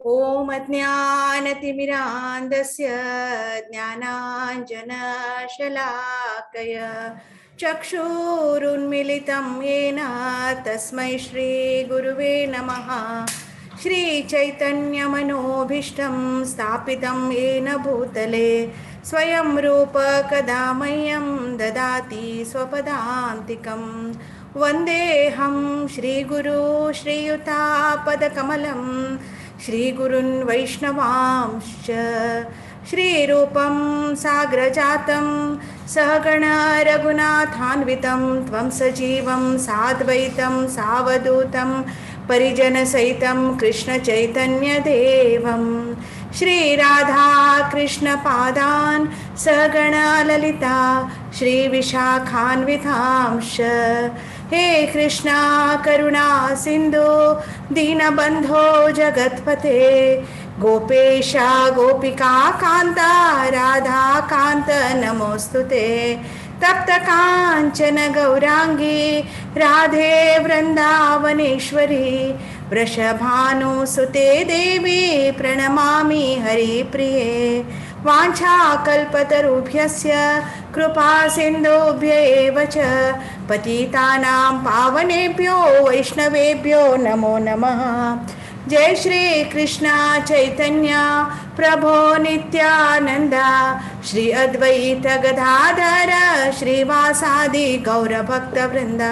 ओम अज्ञानतिमिरान्धस्य ज्ञानाञ्जनशलाकय चक्षुरुन्मिलितं येन तस्मै श्रीगुरुवे नमः। श्रीचैतन्यमनोभीष्टं स्थापितं येन भूतले स्वयं रूप कदा मह्यं ददाति स्वपदान्तिकं। वन्देऽहं श्रीगुरु श्रीयुतापदकमलं श्रीगुरुन् वैष्णवांश्च श्रीरूपं साग्रजातं सहगण रघुनाथान्वितं त्वं सजीवं साद्वैतं सावधूतं परिजनसहितं कृष्णचैतन्यदेवं श्रीराधा कृष्णपादान् सहगण ललिता श्रीविशाखान्वितांश्च। हे कृष्णा करुणा सिंधु दीनबंधो जगत्पते गोपेशा गोपिका कांता राधा कांत नमोस्तुते। तप्त कांचन गौरांगी राधे वृंदावनेश्वरी वृषभानुसुते देवी प्रणमामि हरिप्रिये। वाञ्छाकल्पतरुभ्यस्य कृपा सिन्धुभ्य एव च पतितानां पावनेभ्यो वैष्णवेभ्यो नमो नमः। जय श्री कृष्ण चैतन्य प्रभो नित्यानंद श्री अद्वैत गदाधर श्रीवासादि गौरभक्तवृंद।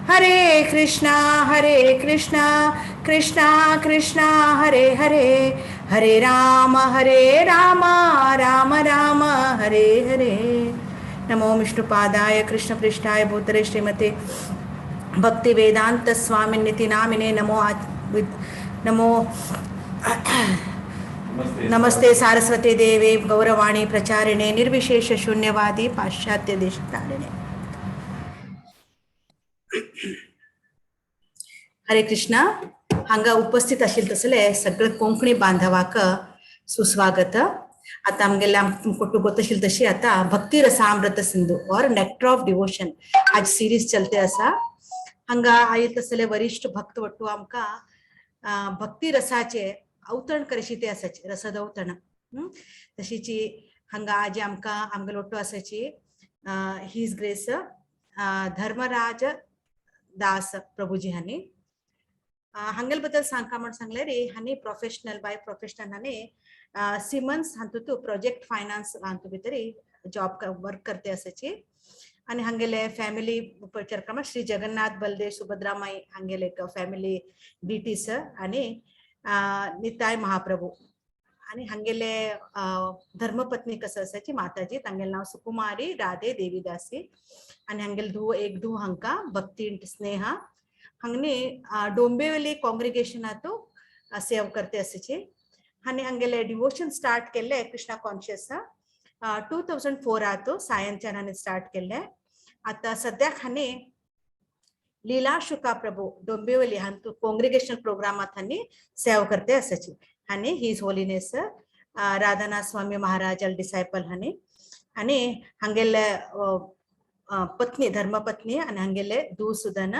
हरे कृष्णा कृष्णा कृष्णा हरे हरे हरे राम राम राम हरे हरे। नमो विष्णुपादाय कृष्णपृष्ठाय भूतले श्रीमते भक्तिवेदांत स्वामिनिति नामिने नमो नमस्ते सारस्वती देवे गौरवाणी प्रचारिणे निर्विशेष शून्यवादी पाश्चात्य देशतारिणे। हरे कृष्णा. हांगा उपस्थित आशिल्ले तसले सगळे कोंकणी बांधवाक सुस्वागत. आता आमगेल्या कोटू गोतशील तशी आता भक्ति-रसामृत-सिंधु और नेक्टर ऑफ डिवोशन आज सीरीज चलते असा. हांगा आयिल्ले तसले वरिष्ठ भक्त वट्टू आमका भक्ती रसाचे अवतरण करशी ते आसाचे रसदवतरण तशीची हांगा आज आमका आमगे लोटो आसाची हीज ग्रेस धर्मराज दास प्रभुजी हांणी हांगेल बद्दल सांगता म्हण सांगले रे. हांणी प्रोफेशनल बाय प्रोफेशनल हांणी सिमन्स हातूंत प्रोजेक्ट फायनान्स हातूंत भितरी जॉब वर्क करते आसाची. आणि हांगेले फॅमिली परिचर्कमा श्री जगन्नाथ बलदेव सुभद्रामाई हांगेले एक फॅमिली डीटीस आणि निताय महाप्रभू आणि हांगेले धर्मपत्नी कसं असायची माताजी तांगेले नाव सुकुमारी राधे देवीदासी आणि हांगेले एक धू हांका भक्ती स्नेहा हांगनी डोंबिवली कॉंग्रिगेशनातू सेव करते असायची. हांणी हांगेले डिवोशन स्टार्ट केले कृष्णा कॉन्शियस 2004 आतो सायंच्यान हांणी स्टार्ट केले. आता सद्याक हांणी लीला शुका प्रभू डोंबिवली हातूंत कॉंग्रिगेशनल प्रोग्रामात हांणी सेव करते असायची. हांणी his holiness Radhanath Swami Maharaj disciple हांणी हांगेले पत्नी धर्मपत्नी आणि हांगेले धू सुदन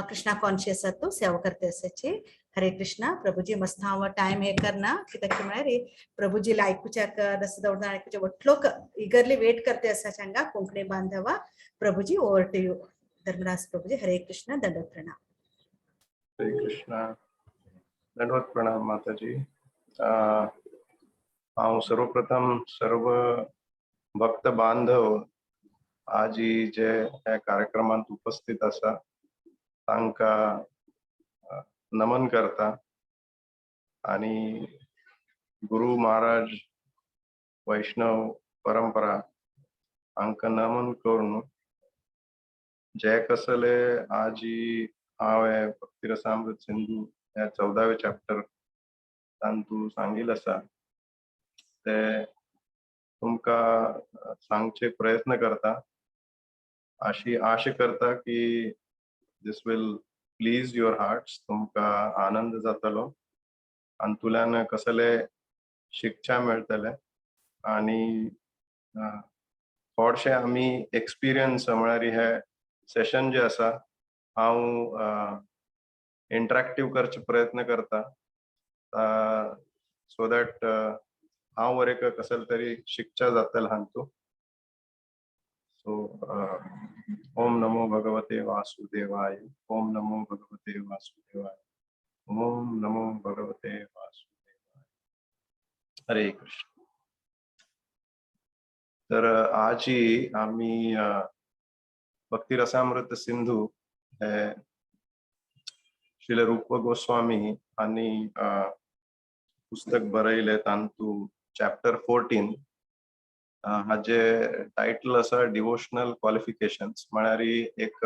कृष्णा कॉन्शियस तो सेवा करते असायची. हरे कृष्णा. प्रभुजी मस्त हांव टाइम हे करना कित्याक म्हळ्यार प्रभुजी आयकुच्याक रसदवतरण आयकुचे वटलोक इगरली वेट करते असाचे हांगा कोंकणी बांधवा. प्रभुजी ओवर टू यू. धर्मराज प्रभुजी. हरे कृष्ण. दंडवत प्रणाम. हरे कृष्णा. दंडवत प्रणाम माताजी. हांव सर्वप्रथम सर्व भक्त बांधव आज जे ह्या कार्यक्रमात उपस्थित आसा तांका नमन करता आणि गुरु महाराज वैष्णव परंपरा हांका नमन करून जे कसले आज हांवें भक्ति-रसामृत-सिंधु ह्या 14वे चॅप्टर तांतू सांगिल आसा ते तुमका सांगचे प्रयत्न करता. अशी आशा करता की दिस विल प्लीज युअर हार्ट्स. तुमका आनंद जातलो अंतुल्यान कसले शिक्षा मेळटले आणि थोडशे आमी एक्सपिरियन्स म्हळ्यार हे सेशन जे आसा हांव इंटरॅक्टिव्ह करचे प्रयत्न करता. सो दॅट हांव वर एक कसले तरी शिकचा जातले हांतू. सो ओम नमो भगवते वासुदेवाय. ओम नमो भगवते वासुदेवाय. ओम नमो भगवते वासुदेवाय. हरे कृष्ण. तर आज ही आम्ही भक्ती रसामृत सिंधू हे श्रील रूप गोस्वामी आणि पुस्तक बरयले तांतू चॅप्टर 14 हाजे टायटल असा डिवोशनल क्वालिफिकेशन्स. म्हळ्यार एक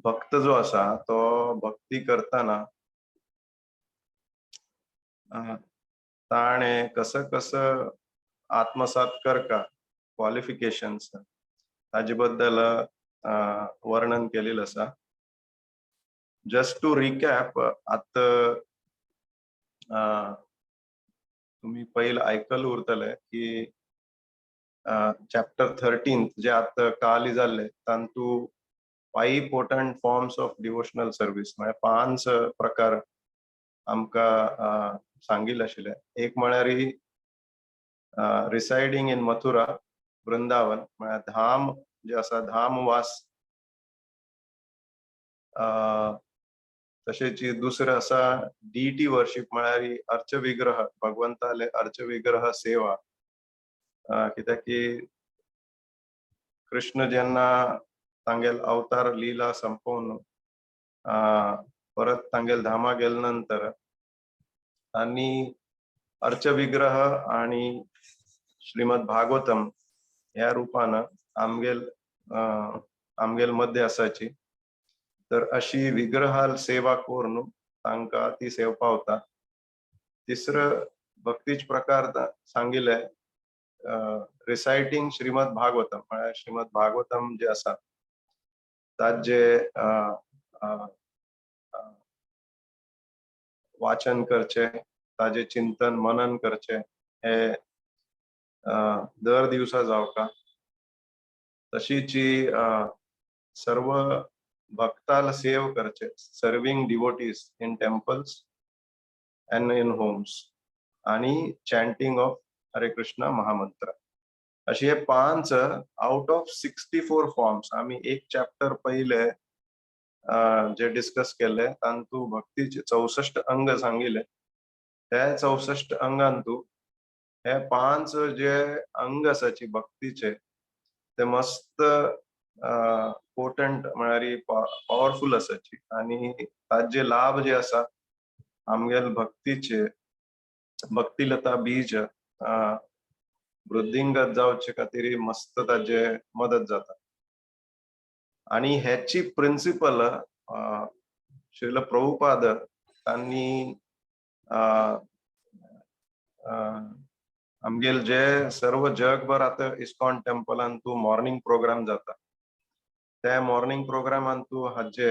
भक्त जो असा तो भक्ती करताना ताणे कसं आत्मसात करका क्वालिफिकेशन्स ताजे बद्दल वर्णन केलेलं असा. जस्ट टू रिकॅप, आता तुम्ही पहिले ऐकलं उरतले की चॅप्टर 13 जे आता काली जाल्ले तांतू 5 पोटंट फॉर्म्स ऑफ डिवोशनल सर्व्हिस म्हणजे 5 प्रकार आमका सांगिल्ले आशिल्ले. एक म्हळ्यार रिसाइडिंग इन मथुरा वृंदावन म्हळ्यार धाम जे आसा धामवास. तशेंच दुसरें आसा डीटी वर्शिप म्हळ्यार अर्च विग्रह, भगवंताले अर्च विग्रह सेवा. कित्याक की कृष्ण जेन्ना तांगेल अवतार लीला संपवून परत तांगेल धामा गेले नंतर आणि अर्च विग्रह आणि श्रीमद भागवतम ह्या रूपान आमगेल मध्ये असाची. तर अशी विग्रहाल सेवा करून तांकां ती सेवा पावता. तिसरं भक्तीच प्रकार सांगिल्ले रिसायटिंग श्रीमद भागवतम म्हळ्यार श्रीमद भागवतम जे आसा ताजे वाचन करचे, ताजे चिंतन मनन करचे हे दर दिवसा जावका. तशीच सर्व भक्ताल सेव करचे, serving devotees in temples and in homes आणि चॅन्टिंग ऑफ हरे कृष्ण महामंत्र. अशी हे 5 आउट ऑफ 64 फॉर्म्स आम्ही एक चॅप्टर पहिले जे डिस्कस केले तांतू भक्तीचे 64 अंग सांगिल्ले. त्या 64 अंगांतू हे 5 जे अंग आसाची भक्तीचे ते मस्त पोटंट म्हळ्यार पॉवरफुल आसाची आणि ताजे लाभ जे आसा आमगेल भक्तीचे भक्तिलता बीज वृद्धिंगत जावचे खातीर मस्त ताजे मदत जाता. आणि ह्याची प्रिन्सिपल श्रील प्रभुपाद तांणी आमगेल जे सर्व जगभर आता इस्कॉन टेम्पलांतू मॉर्निंग प्रोग्राम जाता. त्या मॉर्निंग प्रोग्रामांतू हाजे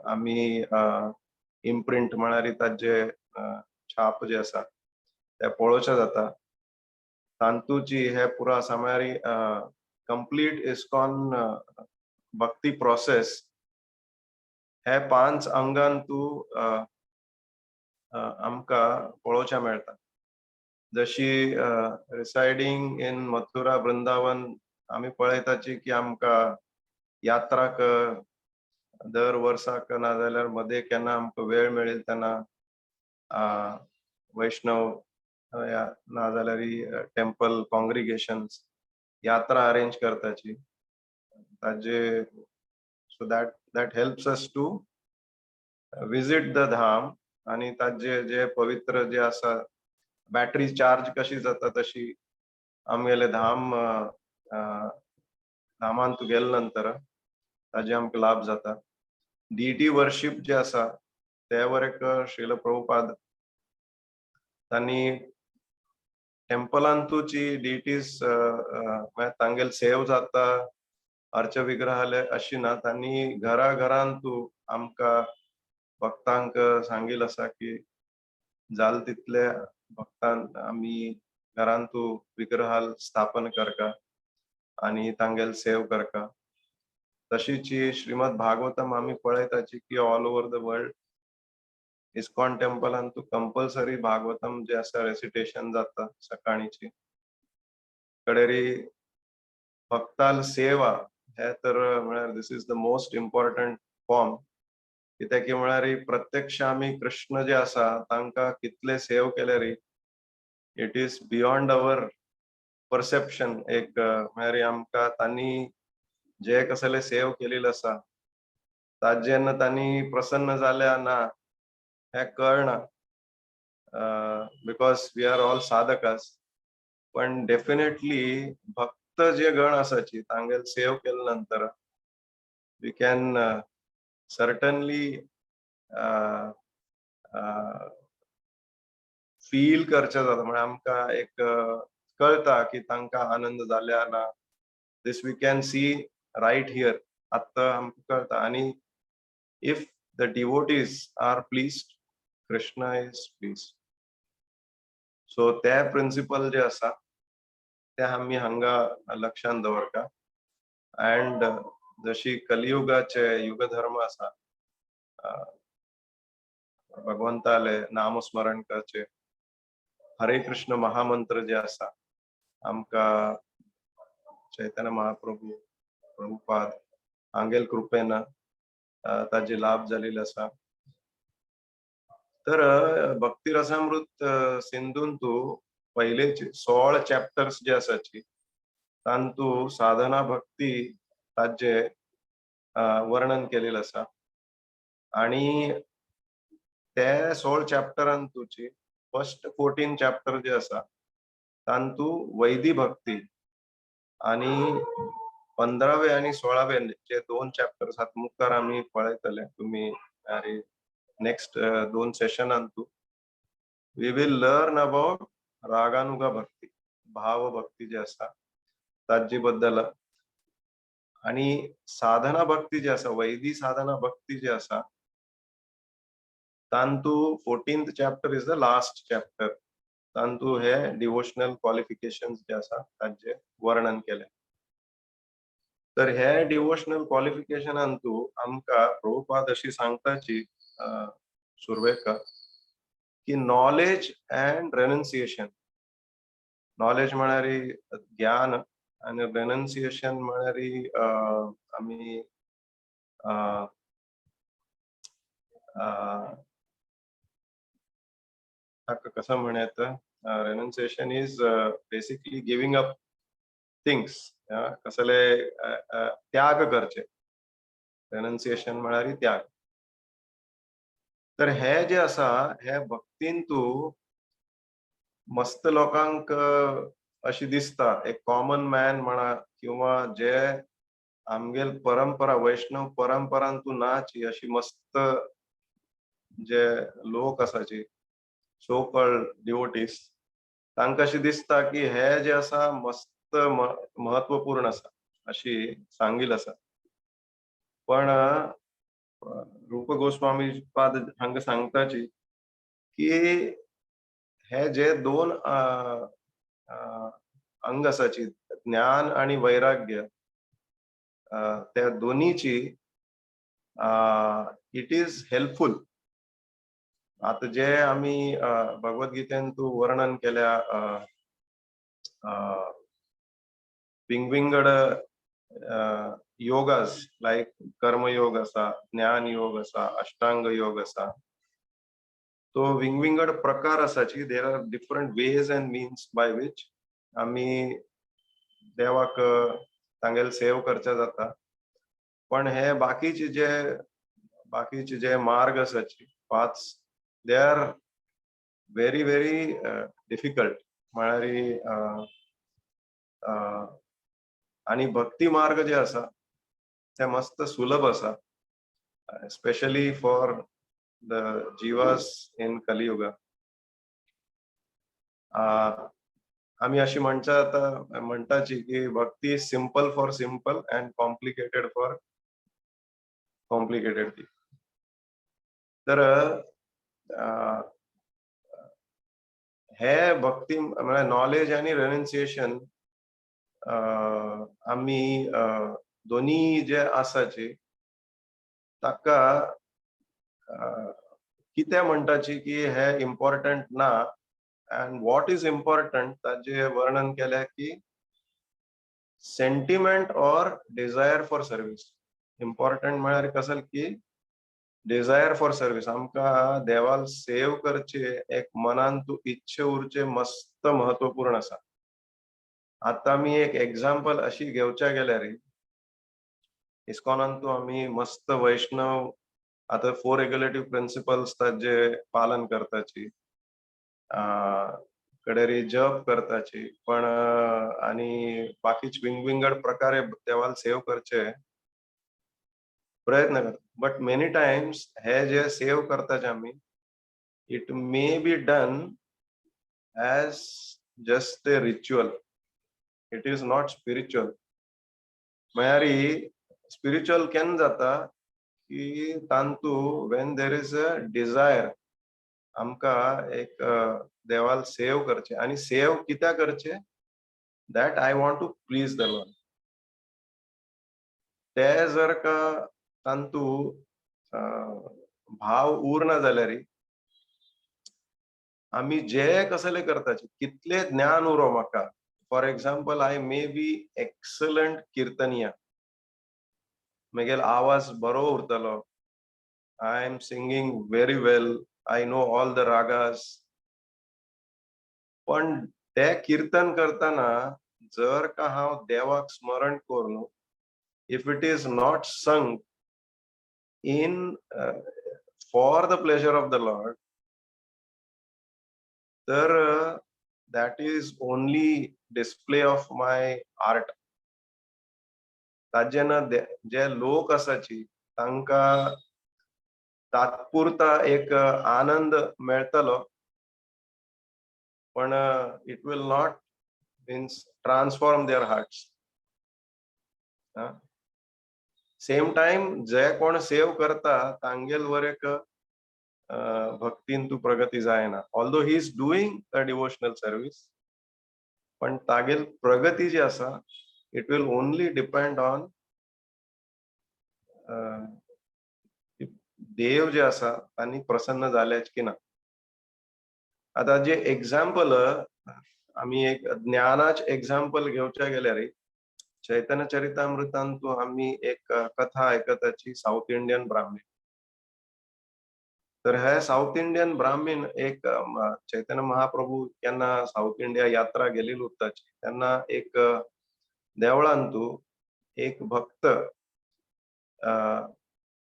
आम्ही इम्प्रिंट म्हळ्यार ताजे छाप जे आसा ते पळोवचे जाता. तांतूची हे पुरा म्हळ्यार कंप्लीट इस्कॉन भक्ती प्रोसेस हे 5 अंगांतू आमका पळोवचे मेळटा. जशी रिसाइडिंग इन मथुरा वृंदावन आम्ही पळयताची की आमका यात्राक दर वर्साक ना जाल्यार मध्ये केन्ना आमका वेळ मेळील तेन्ना वैष्णव ना जाल्यार टेम्पल कॉंग्रिगेशन्स यात्रा अरेंज करताची. ताजे so that helps us to visit the dham आणि ताजे जे पवित्र जे आसा बॅटरी चार्ज कशी जाता तशी आमगेले धामांत गेले नंतर ताजे आमकां लाभ जाता. डीटी वर्शिप जे आसा ते वर एक श्रील प्रभुपाद तांणी टेम्पलांतूची डीटीज तांगेल सेव जाता अर्च विग्रहालय अशी ना. तांणी घरांतू आमकां भक्तांक सांगिल्ले आसा की जाल तितले भक्तान आम्ही घरांतू विग्रहाल स्थापन करका आणि तांगेल सेव करका. तशीच श्रीमद भागवतम आम्ही पळयताची की all over the world ISKCON टेम्पलान तू कंपल्सरी भागवतम जे आसा रेसिटेशन जाता सकाळीची कडेरी भक्ताल सेवा हे तर म्हळ्यार this is the most important form कित्याक की म्हळ्यार प्रत्यक्ष आमी कृष्ण जे आसा तांकां कितले सेव केल्यार it is beyond our perception एक म्हळ्यार आमकां तांणी जे कसले सेव केलेले आसा ताज जेन्ना तांणी प्रसन्न जाल्या ना हे कळना बिकॉज वी आर ऑल साधकास पण डेफिनेटली भक्त जे गण आसाची तांगेल सेव केल्या नंतर वी कॅन सर्टनली फील करचे जाता म्हणजे आमकां एक कळटा की तांकां आनंद जाल्या ना this we can see right here आत्ता आमकां कळटा आनी if the devotees are pleased Krishna is pleased so ते प्रिंसिपल जे आसा ते आमी हांगा लक्षांत दवरता अँड जशी कलियुगाचे युगधर्म आसा भगवंताले नामस्मरण करचे हरे कृष्ण महामंत्र जे आसा आमकां चैतन्य महाप्रभू प्रभुपाद हांगेल कृपेन ताजे लाभ जालेले आसा तर भक्ती रसामृत सिंधून तू पहिले 16 चॅप्टर्स जे आसाची तांतू साधना भक्ती ताजे वर्णन केलेले आसा आणि ते 16 चॅप्टरान तुची फर्स्ट 14 चॅप्टर जे आसा तांतू वैदी भक्ती आणि 15वे आणि 16वे जे 2 चॅप्टर्स हात मुखार आम्ही पळयतले तुम्ही नेक्स्ट 2 सेशनांतू we will learn about raganuga bhakti bhava bhakti जे आसा ताजी बद्दल आणि साधना भक्ती जे आसा वैदी साधना भक्ती जे आसा तांतू 14th chapter is the last chapter तांतू हे डिवोशनल क्वालिफिकेशन्स जे आसा ताजे वर्णन केले तर हे डिवोशनल क्वालिफिकेशनांतू आमकां प्रभुपाद अशी सांगताची सुरवेका की नॉलेज अँड रेनन्सिएशन नॉलेज म्हळ्यार ज्ञान आणि रेनन्सिएशन म्हळ्यार आम्ही कसं म्हणत renunciation is basically giving up things कसले त्याग करचे रेनन्सिएशन म्हळ्यार त्याग तर हे जे आसा हे भक्तीन तू मस्त लोकांक अशी दिसता एक कॉमन मॅन म्हणा किंवा जे आमगेल परंपरा वैष्णव परंपरान तू नाची अशी मस्त जे लोक आसाची सो कॉल्ड डिवोटीज तांकां अशी दिसता की हे जे आसा मस्त महत्वपूर्ण आसा अशी सांगिल आसा पण रूप गोस्वामी पाद हांगा सांगताची की हे जे 2 अंग आसाची ज्ञान आणि वैराग्य त्या दोन्हीची इट इज हेल्पफुल आता जे आम्ही भगवद्गीतेन तू वर्णन केल्या विंगविंगड योगास लाईक कर्मयोग आसा ज्ञान योग आसा अष्टांग योग आसा तो विंगविंगड प्रकार आसाची there are different ways and means by which आम्ही देवाक तांगेल सेव करचे जाता पण हे बाकीचे जे मार्ग आसाची paths they are very very difficult म्हळ्यार आणि भक्ती मार्ग जे आसा ते मस्त सुलभ आसा specially for the jivas in Kaliyuga आम्ही अशी म्हणटाची की भक्ती simple for simple and complicated for complicated तर हे भक्ती म्हणजे नॉलेज आणि रेनन्सिएशन आम्ही दोन्ही जे आसाचे ताका कित्या म्हणटाची की हे इम्पॉर्टंट ना, अँड व्हॉट इज इम्पॉर्टंट ताजे वर्णन केलें की सेंटिमेंट और डिझायर फॉर सर्विस. इम्पॉर्टंट म्हळ्यार कसं की डिझायर फॉर सर्विस, आमकां देवाल सेव करचे एक मनान तू इच्छे उरचे मस्त महत्वपूर्ण आसा. आता आमी एक एग्जाम्पल अशी घेवच्या गेल्यार इस्कॉनान तू आमी मस्त वैष्णव आता 4 रेग्युलेटिव्ह प्रिन्सिपल्स ताजे पालन करताची, कडेरी जप करताची, पण आणि बाकीच विंगविंगड प्रकारे देवाल सेव करचे प्रयत्न करता. बट मेनी टाइम्स हे जे सेव करताचे आमी, it may be done as just a ritual. It is not spiritual. म्हळ्यार स्पिरिच्युअल केन्ना जाता की तांतू when there is a desire आमकां एक देवाल सेव करचे, आणि सेव कित्या करचे, that I want to please the Lord. ते जर का तांतू भाव उरना जाल्यार आमी जे कसले करताचे, कितले ज्ञान उरो म्हाका, for example I may be excellent kirtaniya, म्हगेलो आवाज बरो उरतलो, I am singing very well, I know all the ragas, पण ते कीर्तन करताना जर का हांव देवाक स्मरण करून if it is not sung in for the pleasure of the lord, तर that is only display of my art. ताजेना जे लोक आसाची तांकां तात्पुरता एक आनंद मेळटलो, पण it will not means transform their hearts. Same time जे कोण सेव करता तांगेल वर एक भक्तीन तू प्रगती जायना, although he is doing a devotional service, पण तागेल प्रगती जी आसा it will only depend on देव जे आसा तांणी प्रसन्न जाल्याच की ना. आता जे एक्झाम्पल आमी एक ज्ञानाच एक्झाम्पल घेवच्या गेल्यार चैतन्य चरितामृतान तू आमी एक कथा आयकताची साऊथ इंडियन ब्राह्मीण. तर हे साऊथ इंडियन ब्राह्मीण एक चैतन्य महाप्रभू केन्ना साऊथ इंडिया यात्रा गेलेली उरताची तेन्ना एक देवळान तू एक भक्त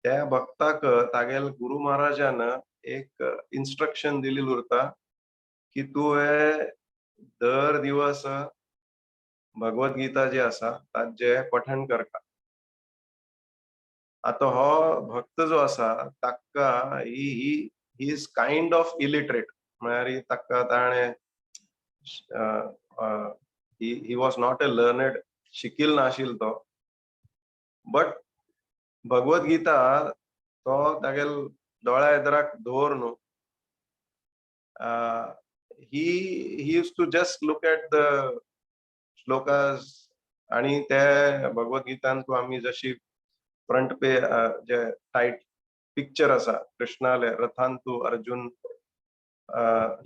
त्या भक्ताक तागेल गुरु महाराजान एक इन्स्ट्रक्शन दिलेली उरता की तू हे दर दिवस भगवद्गीता जी आसा ताजे पठण करता. आता हो भक्त जो आसा ताका he is kind of illiterate, म्हळ्यार ताका ताणे ही वॉज नॉट अ लर्नड, शिकिल नाशिल तो, बट भगवद्गीता तो तागेल दोळ्या एदराक दवरून he used to just look at the shlokas, आणि ते भगवद्गीतान तू आमी जशी फ्रंट पे जे टाइट पिक्चर आसा कृष्णाले रथान तू अर्जुन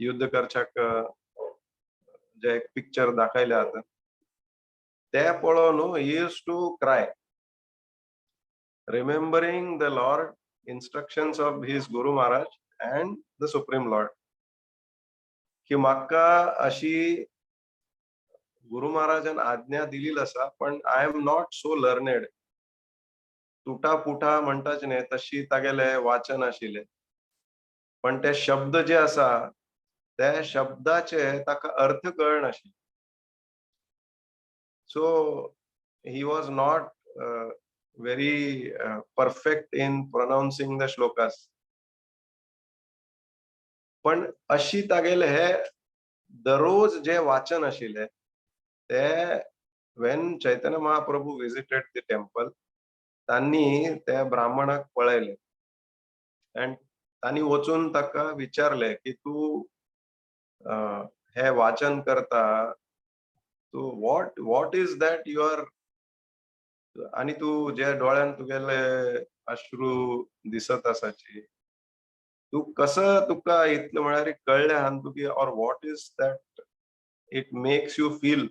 युद्ध करच्याक जे एक पिक्चर दाखयले आतां ते पळोवन he used to cry, remembering the lord instructions of his Guru Maharaj and the Supreme Lord, की म्हाका अशी गुरु महाराजान आज्ञा दिलेली आसा, पण I am not so learned. तुटा पुटा म्हणटाच न्ही तशी तागेले वाचन आशिल्ले, पण ते शब्द जे आसा त्या शब्दाचे ताका अर्थ कळनाशिल्ले. So he was not very perfect in pronouncing the shlokas. पण अशी तागेले हे दररोज जे वाचन आशिल्ले ते when Chaitanya Mahaprabhu visited the temple तांणी त्या ब्राह्मणाक पळयले and तांणी वचून ताका विचारले की तू हे वाचन करता, तू what is that you are, आणि तू जे डोळ्यान तुगेले अश्रू दिसत आसाची तू कसं तुका इतलं म्हळ्यार कळलें हां तुकी और what is that it makes you feel.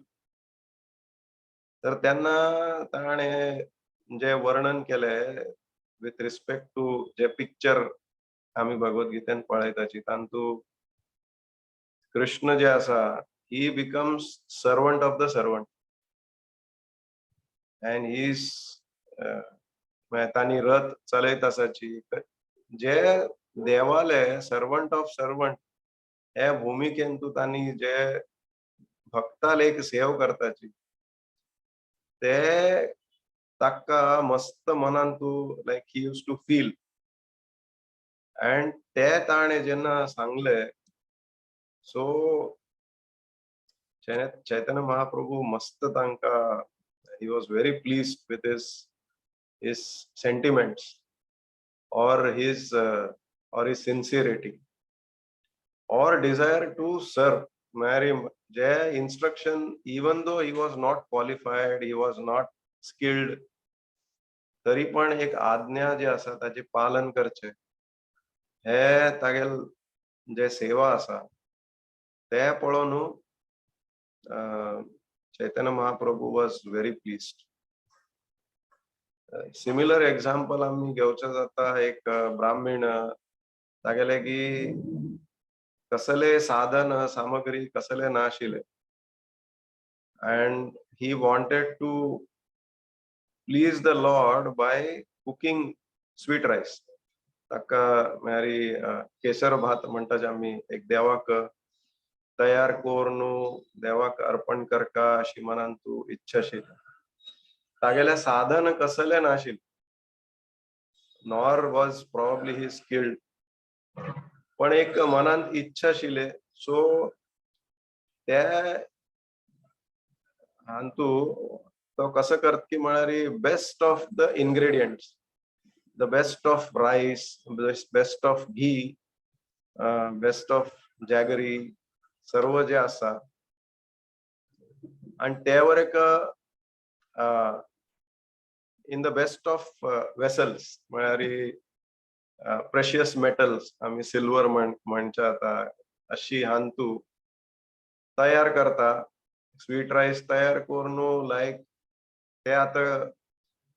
तर त्यांना ताणें जे वर्णन केलें विथ रिस्पेक्ट टू जे पिक्चर आमी भगवद्गीतेन पळयताची तांतू कृष्ण जे आसा ही becomes servant of the servant and he is तांणी रथ चलयत आसाची जे देवाले सर्वंट ऑफ सर्वंट हे भुमिकेंतू तांणी जे भक्ताले एक सेव करताची ते ताका मस्त मनान तू लायक ही यूज टू फील अँड ते ताणें जेन्ना सांगले सो चैतन्य महाप्रभू मस्त तांका he was very pleased with his sentiments or his sincerity or desire to serve. Mary जे instruction, even though he was not qualified, he was not skilled, तरी पण एक आज्ञा जे आसा ताचे पालन करचे हे तागेल जे सेवा आसा ते पळोवन Chaitanya Mahaprabhu was very pleased. Similar example आम्ही घेवचे जाता एक ब्राह्मण तागेले की कसले साधन सामग्री कसले नाशिले and he wanted to please the Lord by cooking sweet rice. ताका म्हळ्यारी केसर भात म्हणटाचे आमी एक देवाक तयार करून देवाक अर्पण करका अशी मनान तू इच्छा आशिल्ली. तागेले साधन कसले नाशिल्ले nor was probably he skilled पण एक मनांत इच्छा आशिल्ले सो ते हांतू तो कसं करता की म्हळ्यार best of the ingredients the best of rice best of ghee best of jaggery सर्व जे आसा आणि त्यावर एक in the best of vessels म्हळ्यार प्रेशियस मेटल्स आम्ही सिल्वर म्हणचे आता अशी हांतू तयार करता स्वीट राईस तयार करून लायक ते आता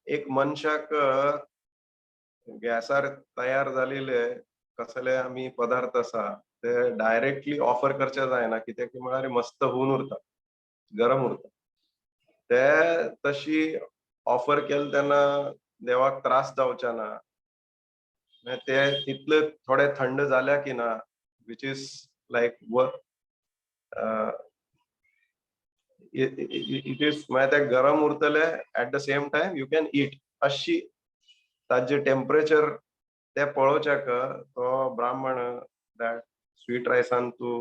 एक मनशाक गॅसार तयार झालेले कसले आम्ही पदार्थ आसा ते डायरेक्टली ऑफर करचे जायना कित्याक म्हळ्यार मस्त होऊन उरता गरम उरता ते तशी ऑफर केले तेन्ना देवाक त्रास जावचे ना ते तितले थोडे थंड झाल्या की ना which is like it is ते गरम उरतले at the same time you can eat अशी ताजे टेम्परेचर ते पळोवच्याक तो ब्राह्मण दॅट स्वीट रायसान तू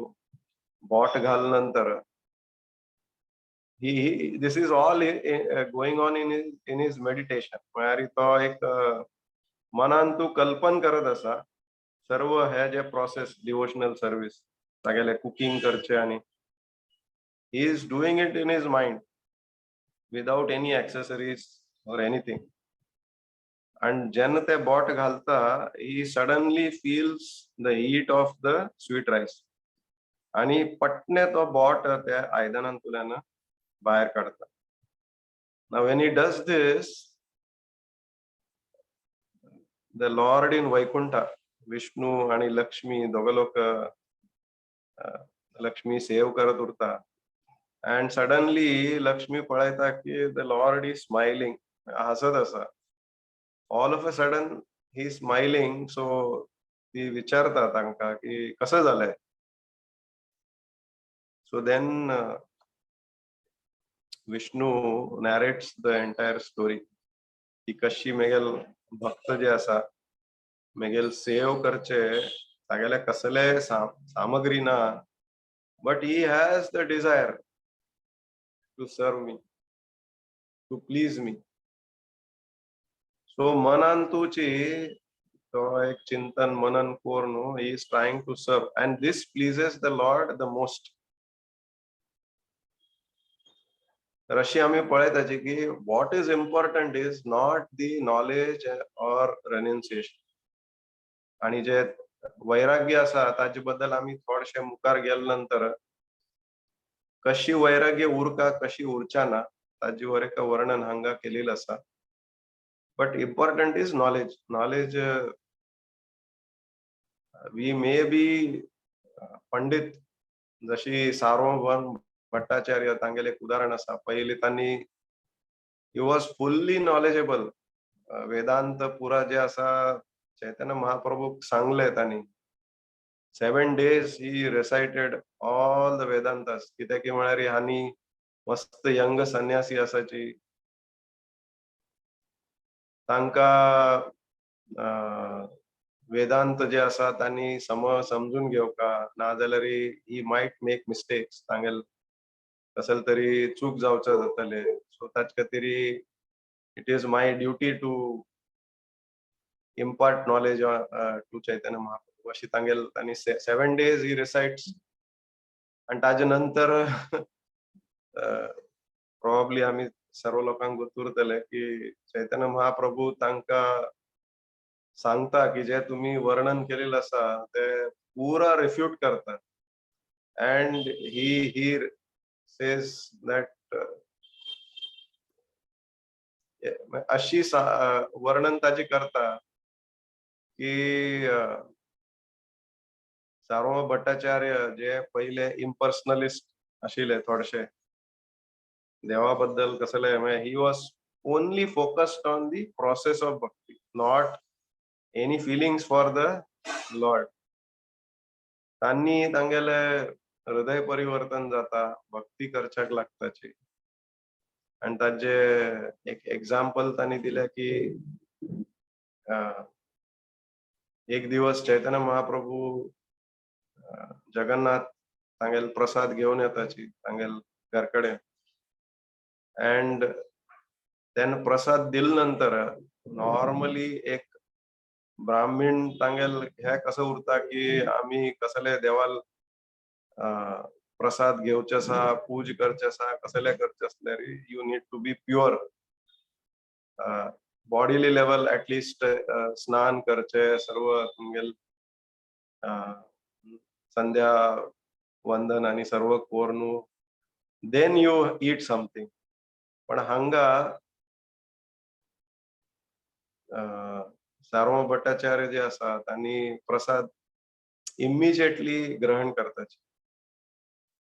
बोट घाल नंतर this is all going on in his meditation म्हळ्यार तो एक मनान तू कल्पन करत आसा सर्व हे जे प्रोसेस डिवोशनल सर्विस तागेले कुकिंग करचे आणि he is doing it in his mind without any accessories or anything and जेन्ना ते बोट घालता he suddenly feels the heat of the sweet rice आणि पटने तो बोट त्या आयदनांतल्यान बाहेर काढता. Now when he does this, the Lord in Vaikuntha, Vishnu आणि लक्ष्मी दोघे लोक लक्ष्मी सेव करत उरता and suddenly लक्ष्मी पळयता की the Lord is smiling हसत आसा. All of a sudden he is smiling so ती विचारता तांका की कसं जालें. So then Vishnu narrates the entire story की कशी मेगेल भक्त जे आसा मेगेल सेव करचे तागेले कसले सामग्री ना but he has the desire to serve me to please me so manan tuchi तो एक चिंतन मनन करून he is trying to serve and this pleases the Lord the most. तर अशी आम्ही पळयताची की what is important is not the knowledge or renunciation आणि जे वैराग्य असा ताजे बद्दल आम्ही थोडेशे मुखार गेल्या नंतर कशी वैराग्य उरका कशी उरच्या ना ताजी वर एक वर्णन हांगा केलेलं असा. But important is knowledge. We may be pandit जशी सार्वभौम भट्टाचार्य तांगेले एक उदाहरण असा. पहिले त्यांनी he was fully knowledgeable. Vedanta पुरा जे असा चैतन्य महाप्रभू सांगले त्यांनी 7 days he recited all the Vedantas. कित्याक की म्हळ्यार हानी मस्त यंग संन्यासी असाची तांका वेदांत जे असा त्यांनी समजून घेवका नाजाल्यार ही माइट मेक मिस्टेक्स तांगेल कसले तरी चूक जावचे जातले. सो ताचे खातीर it is my duty to impart knowledge to Chaitanya Mahaprabhu. अशी तांगेल त्यांनी 7 days he recites. आणि ताजे नंतर प्रॉब्ली आम्ही सर्व लोकांक गोतुरतले की चैतन्य महाप्रभू तांका सांगता की जे तुम्ही वर्णन केलेलं असा ते पुरा रिफ्यूट करता. अँड ही सेज दॅट अशी वर्णन ताजी करता की सार्वभौम भट्टाचार्य जे पहिले इम्पर्सनलिस्ट आशिल्ले थोडेशे देवाबद्दल कसले he was only focused on the process of bhakti, not any feelings for the lord. त्यांनी तांगेले हृदय परिवर्तन जाता भक्ती करच्याक लागताची. आणि ताजे एक एक्झाम्पल त्यांनी दिले की एक दिवस चैतन्य महाप्रभू जगन्नाथ तांगेल प्रसाद घेऊन येताची तांगेल घरकडे. अँड त्यानं प्रसाद दिल नंतर नॉर्मली एक ब्राह्मण तांगेल हे कसं उरता की आम्ही कसले देवाल प्रसाद घेवचे आसा पूज करचे आसा कसले करचे असल्यार you need to be pure. Bodily level at least स्नान करचे सर्व तुमगेल संध्या वंदन आणि सर्व कोरनू देन यू ईट समथिंग. पण हांगा सार्वभौम भट्टाचार्य जे आसा त्यांनी प्रसाद इमिजिएटली ग्रहण करताचे.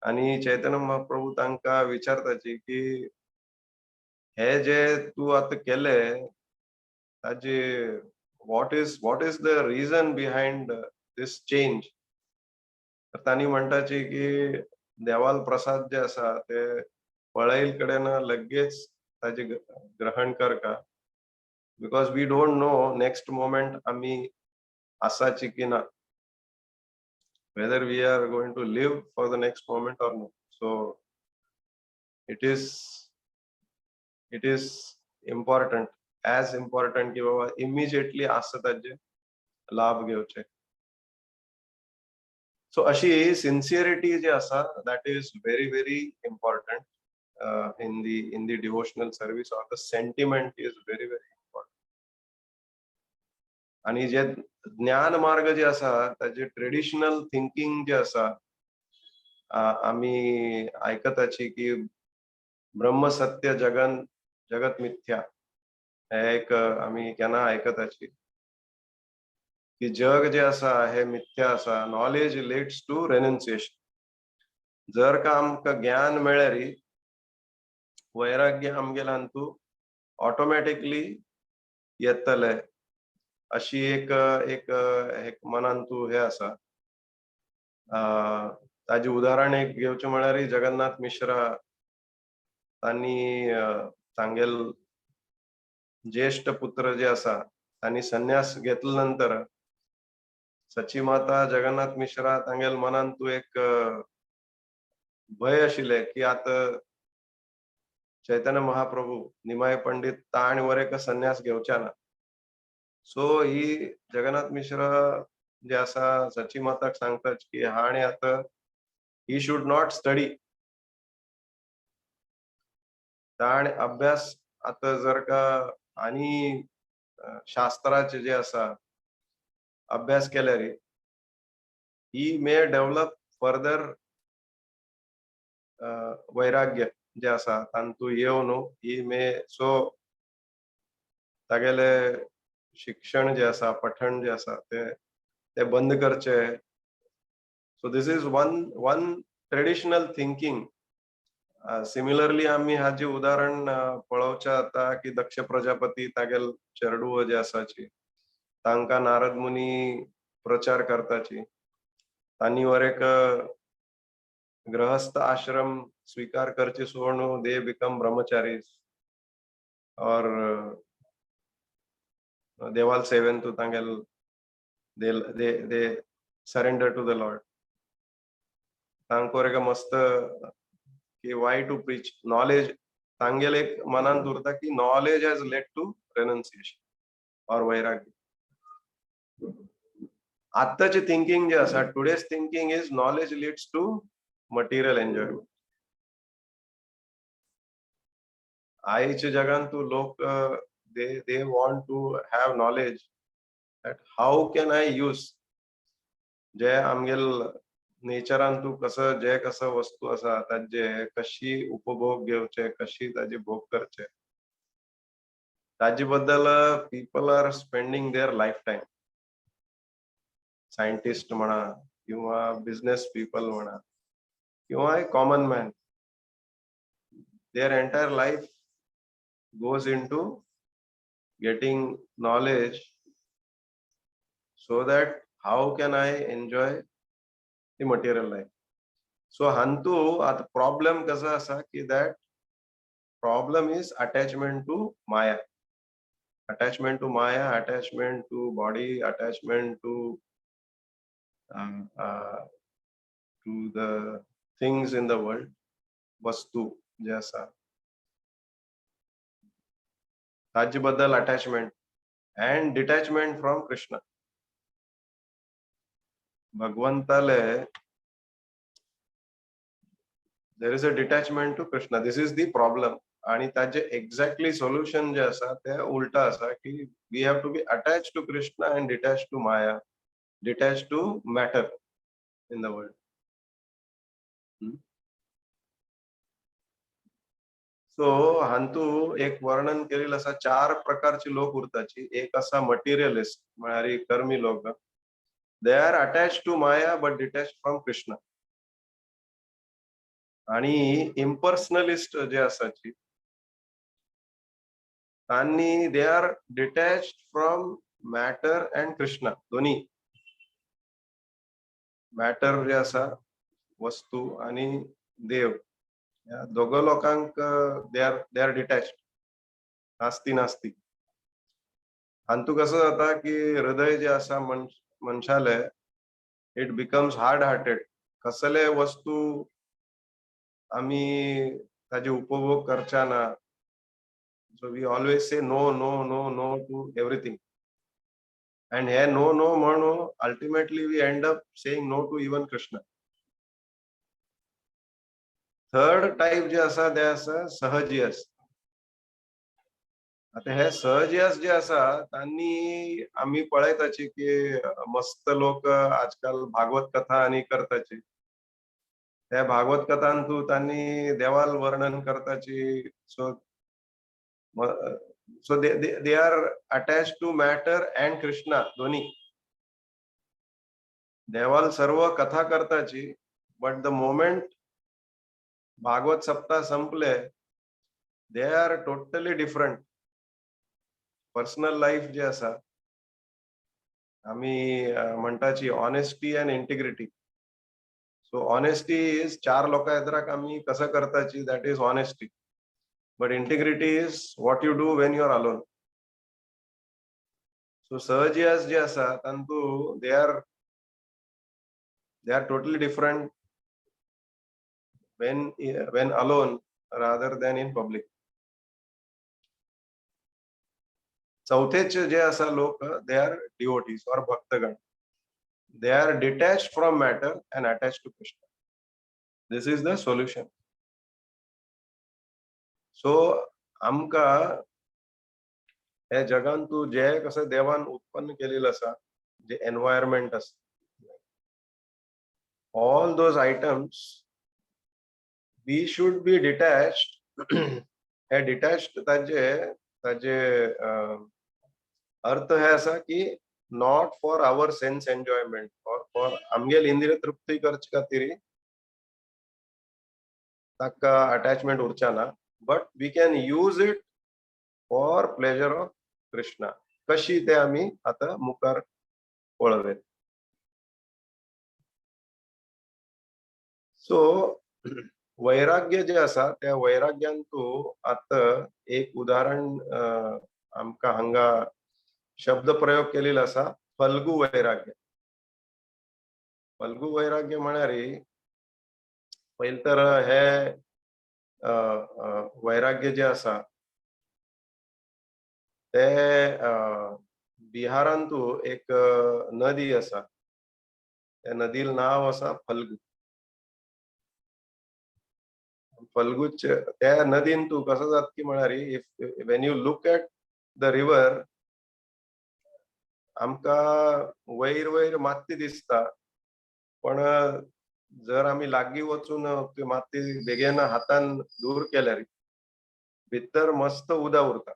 आणि चैतन्य महाप्रभू तांका विचारताची की हे जे तू आता केले ताजे what is the reason behind this change. तर त्यांनी म्हणटाची की देवाल प्रसाद जे आसा ते पळयल कडेन लगेच ताजे ग्रहण करका. Because we don't know next moment आम्ही आसाची की ना, whether we are going to live for the next moment or not. So it is important, as important की बाबा immediately असं त्याचे लाभ घेवचे. सो अशी सिन्सियरिटी जी असा that is very important in the devotional service, or the sentiment is very important. आणि जे ज्ञान मार्ग जे असा त्याचे ट्रेडिशनल थिंकिंग जे असा आम्ही ऐकताची की ब्रह्म सत्य जगत मिथ्या हे एक आम्ही केन्ना ऐकताची की जग जे असा हे मिथ्या असा. Knowledge leads to renunciation. जर का आमका ज्ञान मेळ्ळ्यारी वैराग्य आमगेलांतू ऑटोमॅटिकली येतले. अशी एक मनांतू हे असा. ताजे उदाहरण एक घेवचे म्हळ्यार जगन्नाथ मिश्रा तांणी तांगेल ज्येष्ठ पुत्र जे असा तांणी संन्यास घेतल्या नंतर सची माता जगन्नाथ मिश्रा तांगेल मनांतू एक भय आशिल्ले की आता चैतन्य महाप्रभू निमाय पंडित ताण वर एक संन्यास घेवच्या ना. सो ही जगन्नाथ मिश्रा जे असा सची माताक सांगतात की हाणे आता ही शुड नॉट स्टडी. ताण अभ्यास आता जर का आणि शास्त्राचे जे असा अभ्यास केल्यार he may develop further vairagya जे आसा तांतू येवन ही मे सो तागेले शिक्षण जे आसा पठण जे आसा ते बंद करचे. So this is one traditional thinking. Similarly आम्ही हाचे उदाहरण पळोवचे आता की दक्ष प्रजापती तागेल चेडूं जे आसाची तांकां नारद मुनी प्रचार करताची तांणी वर एक गृहस्थ आश्रम स्वीकार करचे सोडून दे बिकम ब्रह्मचारी और देवाल सेवेन तू तांगेल they surrender to the lord. तांकोर एक मस्त की वाय टू प्रीच नॉलेज तांगेल एक मनान उरता की knowledge has led to renunciation और वैराग्य. आत्ताचे थिंकिंग जे आसा today's thinking is knowledge leads to material enjoyment. आयच्या जगान तू लोक they want to have knowledge that how can I use जे आमगेल नेचरान तू कसं जे कसं वस्तू आसा ताजे कशी उपभोग घेवचे कशी ताजे भोग करचे ताजे बद्दल people are spending their life time. Scientist म्हणा किंवा बिझनेस पीपल म्हणा किंवा common man their entire life goes into getting knowledge so that how can I enjoy the material life. So hantu at problem kasa asa ki that problem is attachment to maya, attachment to maya, attachment to body, attachment to the things in the world, vastu jasa ताजे बद्दल attachment and detachment from Krishna. भगवंताले there is a detachment to Krishna. This is the problem. आणि ताजे exactly solution जे आसा ते उलटा आसा की we have to be attached to Krishna and detached to Maya, detached to matter in the world. So हांतू एक वर्णन केलेलं असा 4 प्रकारची लोक उरताची. एक असा मटेरियलिस्ट म्हळ्यार कर्मी लोक. They are attached to maya but detached from Krishna. आणि इम्पर्सनलिस्ट जे आसाची तांणी they are detached from matter and Krishna दोन्ही. मॅटर जे आसा वस्तू आणि देव या दोघं लोकांक दे आर डिटॅच्ड नास्ती. हांतू कसं जाता की हृदय जे आसा मनशाले इट बिकम्स हार्ड हार्टेड. कसले वस्तू आम्ही ताजे उपभोग करचा ना. So we always say no no no no to everything. And हे नो नो म्हणून ultimately we end up saying no to even Krishna. Third type जे आसा ते आसा सहजियस. आता हे सहजियस जे आसा तांणी आम्ही पळयताची की मस्त लोक आजकाल भागवत कथा आणि करताची. त्या भागवत कथांतू तांणी देवाल वर्णन करताची. So they are attached to matter and Krishna दोन्ही. देवाल सर्व कथा करताची but the moment Bhagavat Saptah संपले they are totally different. Personal life जे आसा आम्ही म्हणटाची honesty and integrity. So honesty is 4 लोकां येद्राक आम्ही कसं करताची that is honesty. But integrity is what you do when you are alone. So सहजियस जे आसा तांतू they are totally different when alone rather than in public. चौथेचे जे आसा लोक दे आर डिवोटीज और भक्तगण. They are detached from matter and attached to Krishna. This is the solution. So आमका हे जगान तू जे कसं देवान उत्पन्न केलेलं आसा जे एन्व्हायरमेंट आसा all those items, we should be detached. हे detached ताजे अर्थ है असा की not for our sense enjoyment or for आमगेल इंद्रिय तृप्ति करचे खातीर ताका attachment उरचाना, but we can use it for pleasure of Krishna. कशी ते आम्ही आता मुखार पळवेत. सो वैराग्य जे आसा त्या वैराग्यांतू आता एक उदाहरण आमका हांगा शब्द प्रयोग केलेलो आसा, फल्गू वैराग्य. फल्गू वैराग्य म्हळ्यार पहिले तर हे वैराग्य जे आसा ते बिहारांतू एक नदी आसा, त्या नदील नाव आसा फल्गू. फल्गूच त्या नदीन तू कसं जात की म्हळ्यार if Wien you look at the river, आमका वयर वयर माती दिसता, पण जर आम्ही लागीं वचून ती माती बेगीन हातान दूर केल्यार भितर मस्त उदक उरता.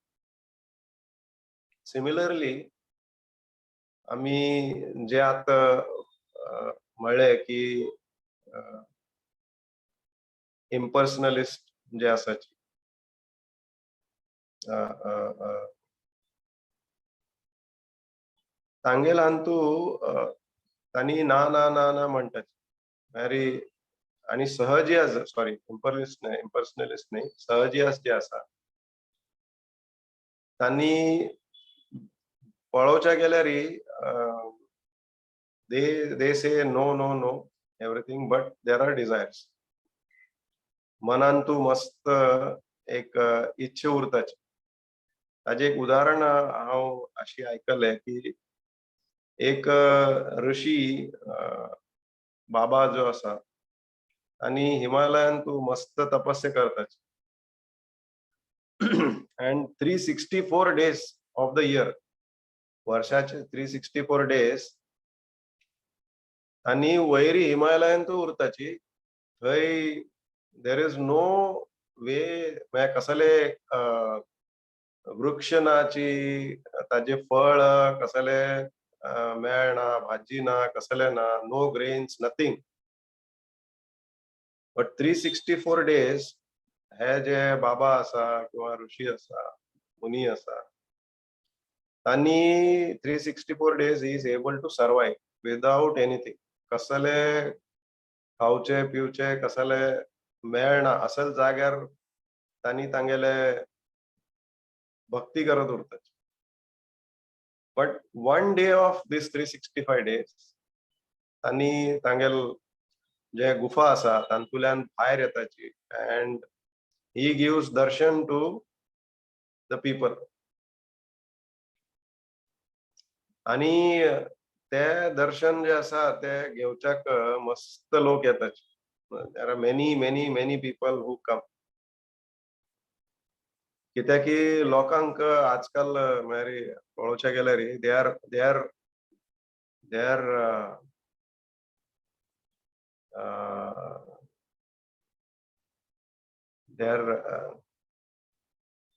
सिमिलरली आम्ही जे आता म्हणले की इम्पर्सनलिस्ट जे आसाचे, तांगेलांतू तांणी ना ना ना ना म्हणटाचे अरे, आणि सहजियास, सॉरी इम्पर्सनलिस्ट नाही, सहजियास जे आसा तांणी पळोवच्या गेल्यार they say no no no everything, but there are desires. मनांतू मस्त एक इच्छा उरताची. ताजे एक उदाहरण हांव अशी आयकले की एक ऋषी बाबा जो आसा आणि हिमालयातू मस्त तपस्या करताची. and 364 days of the year, वर्षाचे 364 days आणि वैरी हिमालयातू उरताची. थंय देर इज नो वे, कसले वृक्ष नाची, ताजे फळ कसले मेळना, भाजी ना, कसले ना, no grains, nothing. But 364 days हे जे बाबा आसा किंवा ऋषी आसा, मुनी आसा, तांणी 364 days he is able to survive without anything. कसले खावचे पिवचे कसले मेळना असल जाग्यार तांणी तांगेले भक्ती करत उरताचे. But one day of this 365 days तांणी तांगेल जे गुफा आसा तांतुल्यान भायर येताची, and he gives darshan to the people. आणि ते दर्शन जे आसा ते घेवच्याक मस्त लोक येताचे. there are many people who come. कित्याकी लोकांक आजकाल म्हळ्यार पळोवचे गेल्यार they are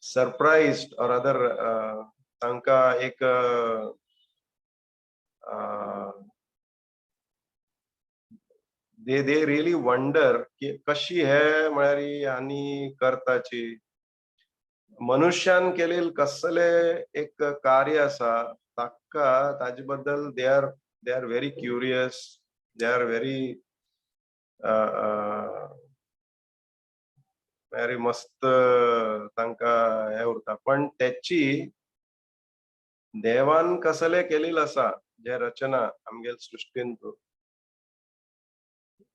surprised or other, तांका एक they really wonder की कशी हे म्हळ्यार आनी करताची. मनुष्यान केलेल कसले एक कार्य आसा ताका ताजे बद्दल they are very curious, they are very very मस्त तांका हे उरता. पण त्याची देवान कसले केलेल आसा जे रचना आमगेल सृष्टींतू,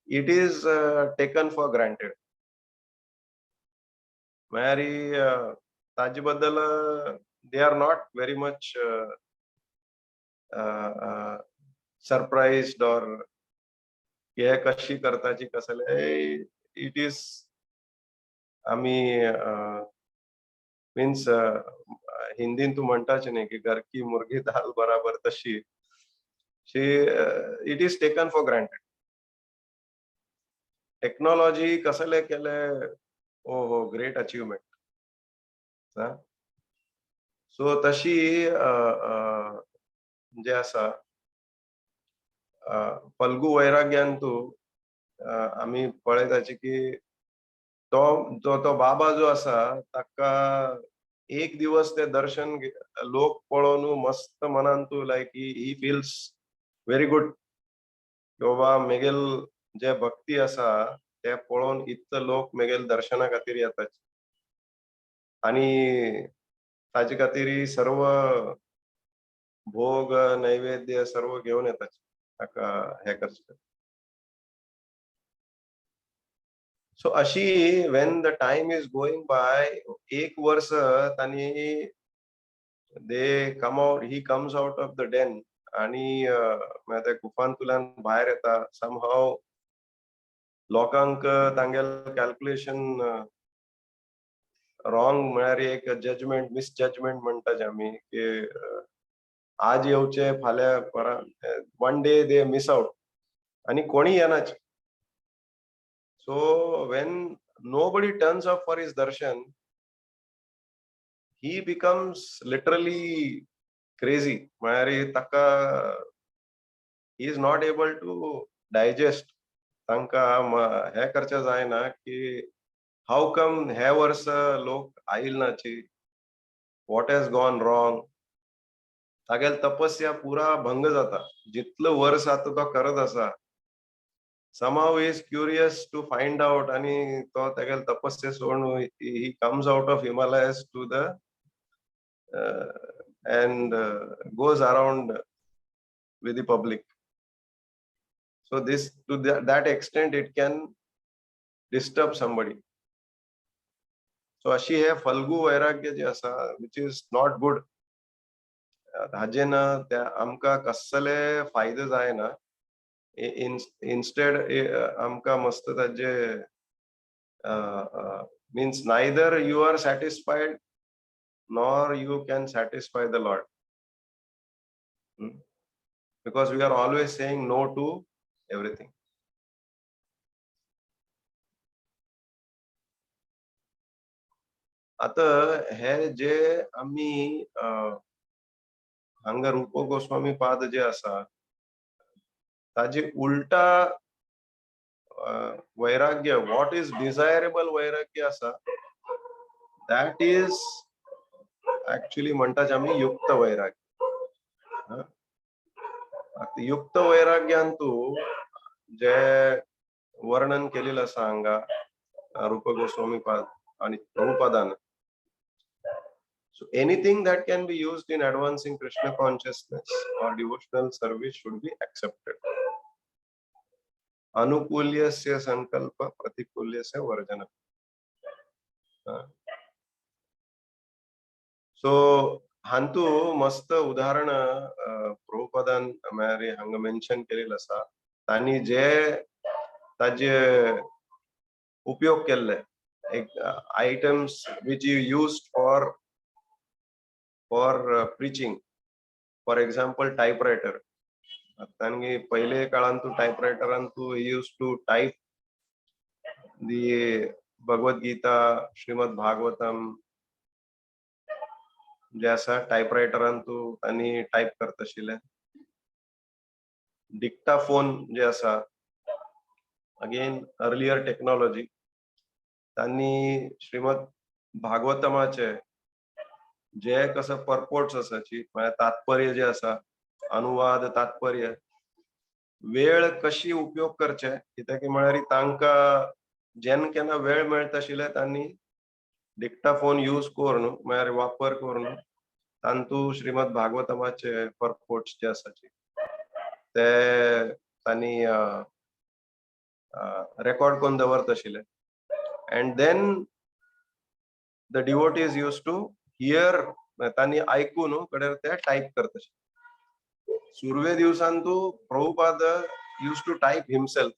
it is taken for granted. म्हळ्यार ताजे बद्दल they are not very much surprised or हे कशी करताची कसले. it is आम्ही मीन्स हिंदीन तू म्हणटाचे न्ही की घर की मुर्गी दाल बराबर, तशी it is taken for granted. Technology कसले केले, ओ हो ग्रेट अचीवमेंट. सो तशी जे आसा फल्गू वैराग्यांतू आम्ही पळयताची की तो बाबा जो आसा ताका एक दिवस ते दर्शन लोक पळोवन मस्त मनान तू लायक ही फील्स व्हेरी गुड. बाबा मेगेल जे भक्ती आसा ते पळोवन इतले लोक मेगेल दर्शना खातीर येतात आणि ताचे खातीर सर्व भोग नैवेद्य सर्व घेऊन येतात ताका हे करचे. सो अशी when the time is going by, एक वर्ष त्यांनी he comes out of the den आणि त्या गुफांतुल्यान भायर येता. somehow लोकांक तांगेल कॅल्क्युलेशन रॉंग म्हळ्यार एक जजमेंट मिसजजमेंट म्हणटा आमी की आज येवचे फाल्यां one day they miss out आणि कोणी येनाच. So when nobody turns up for his darshan, he becomes literally crazy. Taka he is not able to digest. Tanka हे करचे जायना की how come हे वर्ष लोक आईल नाची, what has gone wrong. तागेल तपस्या पुरा भंग जाता. जितलं वर्ष आता तो करत आसा somehow he is curious to find out आणि तो तागेल तपस्या सोडून he comes out of Himalayas to the and goes around with the public. So this to that extent it can disturb somebody. So अशी हे फल्गू वैराग्य जे आसा which is not good. हाजेन त्या आमका कसले फायदे जायना. Instead आमका मस्त ताजे means neither you are satisfied nor you can satisfy the Lord. Because we are always saying no to everything. आता हे जे आम्ही हांगा रूप गोस्वामी पाद जे आसा ताजे उल्टा वैराग्य, what is desirable वैराग्य आसा, that is actually म्हणतात आम्ही युक्त वैराग्य. युक्त वैराग्यांतू जे वर्णन केलेलं आसा हांगा रूप गोस्वामी पाद आणि प्रभुपादान. So anything that can be used in advancing Krishna consciousness or devotional service should be accepted. अनुकूल्यस्य संकल्प प्रतिकूल्यस्य वर्जन. सो हांतू मस्त उदाहरण प्रभुपादान म्हळ्यार हांगा मेन्शन केलेलं आसा. तांणी जे ताजे उपयोग केल्ले items which you used for preaching. For example, typewriter. तांणी पहिले काळांतू टाइपरायटरांतू he used to type the Bhagavad Gita, Shrimad Bhagavatam जे आसा टाइपरायटरांतू तांणी टाइप करता आशिल्ले. डिक्टाफोन जे आसा अगेन अर्लियर टेक्नॉलॉजी. तांणी श्रीमद भागवतमाचे जे कसं परपोर्ट्स आसाची म्हणजे तात्पर्य जे आसा, अनुवाद तात्पर्य वेळ कशी उपयोग करचे कित्याक म्हळ्यार तांका जेन्ना केन्ना वेळ मेळता आशिल्ले तांणी डिक्टाफोन यूज करून म्हळ्यार वापर करून तांतू श्रीमद भागवतमाचे परपोर्ट्स जे आसाचे ते तांणी रेकॉर्ड करून दवरता आशिल्ले. and then the devotees used to hear, तांणी ऐकून कडेन ते टाइप करता आशिल्ले. सुरवे दिवसांतू Prabhupada used to type himself.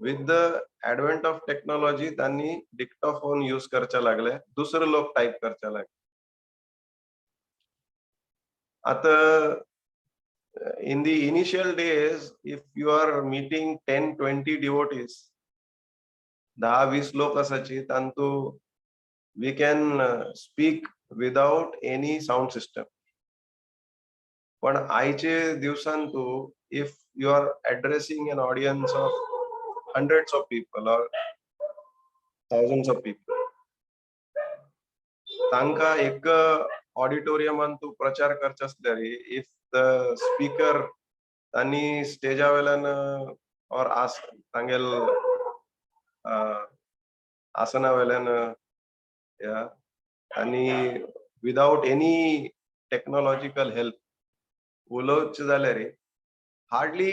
With the advent of technology तांणी डिक्टाफोन यूज करचे लागले, दुसरे लोक टाइप करचे लागले. आता in the initial days if you are meeting 10-20 devotees 10-20 लोक असाची तांतू we can speak without any sound system. पण आयचे दिवसांतू if you are addressing an audience of hundreds of people or thousands of people, तांका एक ऑडिटोरियमान तू प्रचार करचे असल्यार इफ द स्पीकर तांणी स्टेजा वेल्यान और तांगेल आसना वेल्यान आणि विदाउट एनी टेक्नॉलॉजिकल हेल्प उलोवचे जाल्यार हार्डली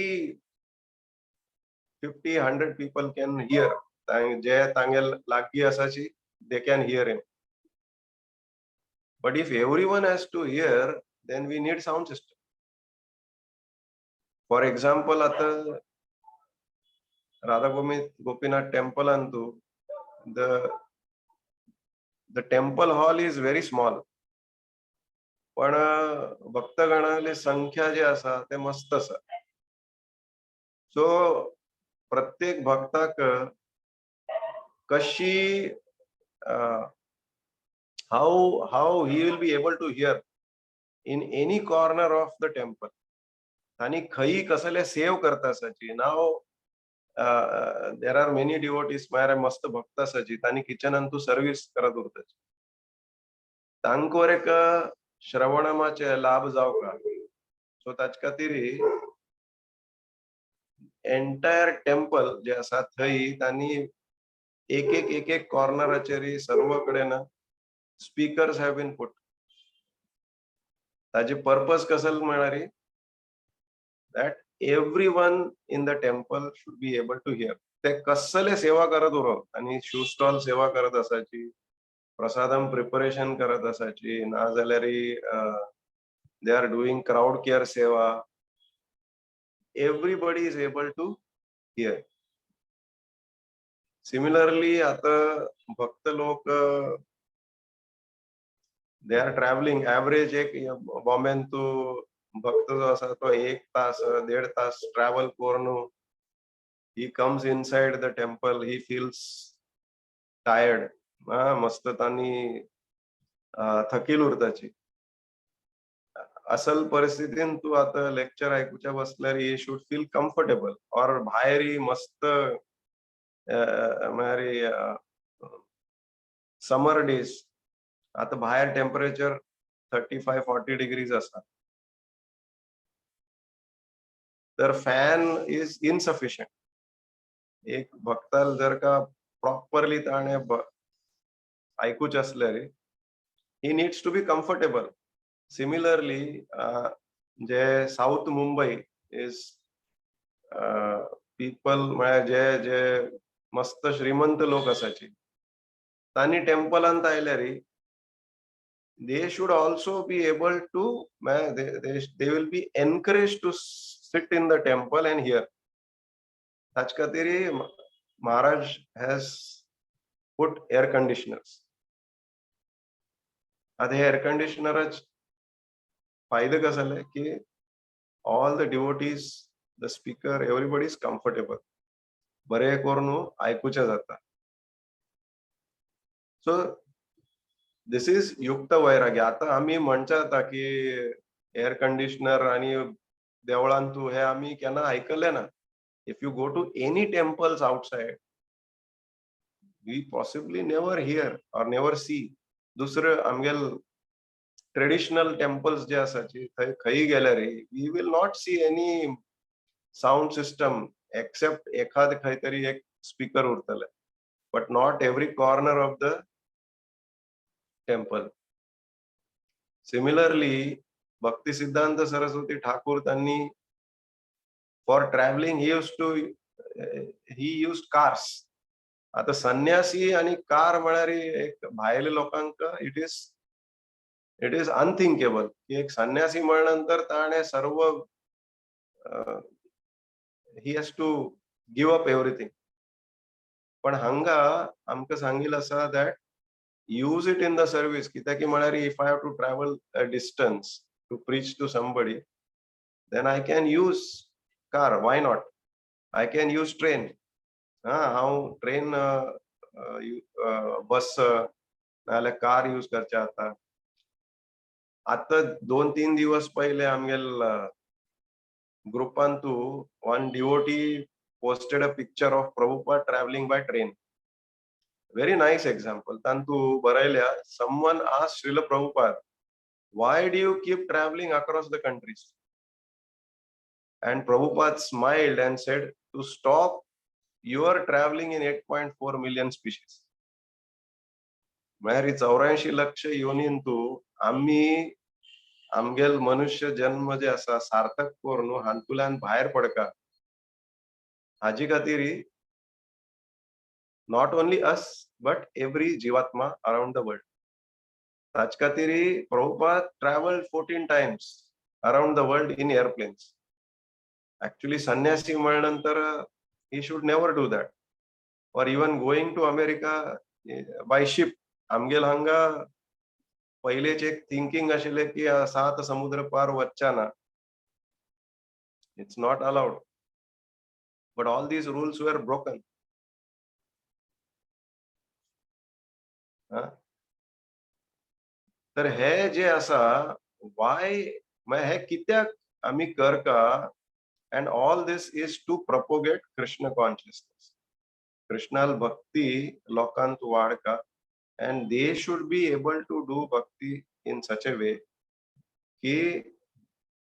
50-100 people can hear. जे तांगेल लागीं आसाची they can hear him. But if everyone has to hear, then we need sound system. For example, आता Radha Gopinath temple antu the temple hall is very small. पण भक्तगणाली संख्या जी आसा ते मस्त आसा. So प्रत्येक भक्ताक कशी how he will be able to hear in any corner of the temple. आणि खई कसले सेव करता आसाची. नाव there are many devotees मारे मस्त भक्त आसाची तांणी किचनांतू सर्विस करत उरताची. तांकोर एक श्रवणामाचे लाभ जावका. सो ताचे खातीर एंटायर टेम्पल जे आसा थंय तांणी एक एक कॉर्नराचेर सर्व कडेन स्पीकर्स हॅव बीन पुट. ताजे पर्पज कसले म्हळ्यार that everyone in the temple should be able to hear. ते कसले सेवा करत उरप आणि शू स्टॉल सेवा करत आसाची, प्रसादम प्रिपरेशन करत आसाची, ना जाल्यार they are doing crowd care सेवा. Everybody is able to hear. Similarly, आता भक्त लोक they are traveling average एक बॉम्बेन तू भक्त जो आसा तो 1 तास 1.5 तास ट्रॅव्हल करून he comes inside the temple, he feels tired. मस्त तांणी थकील उरताची. असल परिस्थितीन तू आता लेक्चर ऐकूच्या बसल्यार you should feel comfortable. और भायर मस्त म्हळ्यार समर डेज आता भायर टेम्परेचर 35-40 डिग्रीज आसा. तर फॅन इज इनसफिशियंट. एक भक्ताल जर का प्रॉपरली ताणे ऐकूच असल्यार he needs to be comfortable. Similarly जे साऊथ मुंबई इज पीपल म्हळ्यार जे जे मस्त श्रीमंत लोक आसाची तांणी टेम्पलांत आयल्यार they should also be able to they will be encouraged to sit in the temple and hear. ताचे खातीर Maharaj has put air conditioners. आता हे एअर कंडिशनरच फायदे कसे जाले की all the devotees, the speaker, everybody is comfortable. बरे करून ऐकूचे जाता. सो दिस इज युक्त वैराग्य. आता आम्ही म्हणचा आता की एअर कंडिशनर आणि देवळांतू हे आम्ही केन्ना ऐकले ना. If you go to any temples outside we possibly never hear और नेवर सी. दुसरं आमगेल ट्रेडिशनल टेम्पल्स जे आसाची थंय खंय गेल्यार we will not see any sound system except एखाद खंय तरी एक स्पीकर उरतले. But not every corner of the temple. Similarly Bhakti Siddhanta Saraswati Thakur त्यांनी for travelling he used cars. आता संन्यासी आणि कार म्हळ्यार एक भायल्या लोकांक इट इज अनथिंकेबल की एक संन्यासी म्हणल्यानंतर ताणे सर्व he has to give up everything. पण हांगा आमकां सांगिल्लें आसा that use it in the service. कित्याक म्हळ्यार if I have to travel a distance to preach to somebody, then I can use car. Why not? I can use train. हांव train bus नाल्यार car use करचे आता. आता 2-3 दिवस पहिले आमगेल ग्रुपान तू one devotee posted a picture of Prabhupada traveling by train. Very nice example. Tantu Barailya, someone asked Srila Prabhupada, why do you keep traveling across the countries? And Prabhupada smiled and said, to stop your traveling in 8.4 million species. म्हळ्यार 84 लक्ष योनींतू आम्ही आमगेल मनुष्य जन्म जे आसा सार्थक करून हातूंतल्यान भायर पडका हाजी खातीर not only us but every jivatma around the world. ताचे खातीर Prabhupada traveled 14 times around the world in airplanes. Actually sannyasi म्हणल्यानंतर he should never do that, or even going to America by ship. आमगेल हांगा पहिलेच एक thinking आशिल्ले की 7 समुद्र पार वचना. It's not allowed. But all these rules were broken. तर हे जे आसा why हे कित्याक आमी करका, and all this is to propagate Krishna consciousness. Krishnal bhakti lokant वाडका, and they should be able to do bhakti in such a way की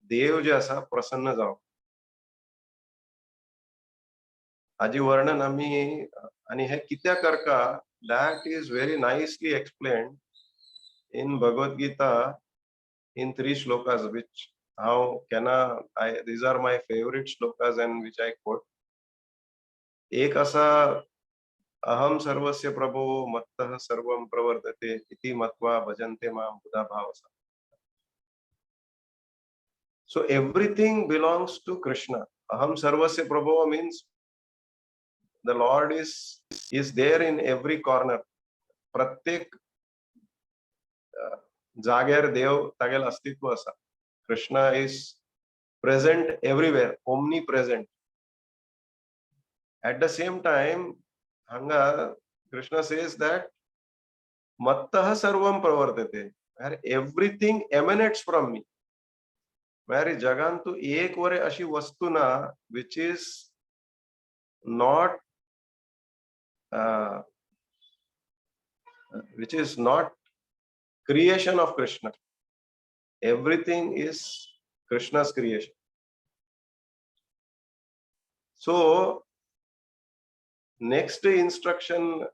देव जे आसा प्रसन्न जाव. हाजी वर्णन आमी आणि हे कित्याक करका, that is very nicely explained in Bhagavad Gita in 3 shlokas, which these are my favorite shlokas and which I quote. एक असा अहम सर्वस्य प्रभो मत्तः सर्वं प्रवर्तते इति मत्वा भजन्ते मां बुधा Bhavsa. So everything belongs to Krishna. Aham sarvasya prabho means the Lord is there in every corner. प्रत्येक जाग्यार देव तागेल अस्तित्व आसा. Krishna is present everywhere, omnipresent. At the same time, hanga Krishna says that mattah sarvam pravartate, where everything emanates from me. Where jagantu ek vare ashi vastu na which is not creation of Krishna. Everything is Krishna's creation. So next instruction,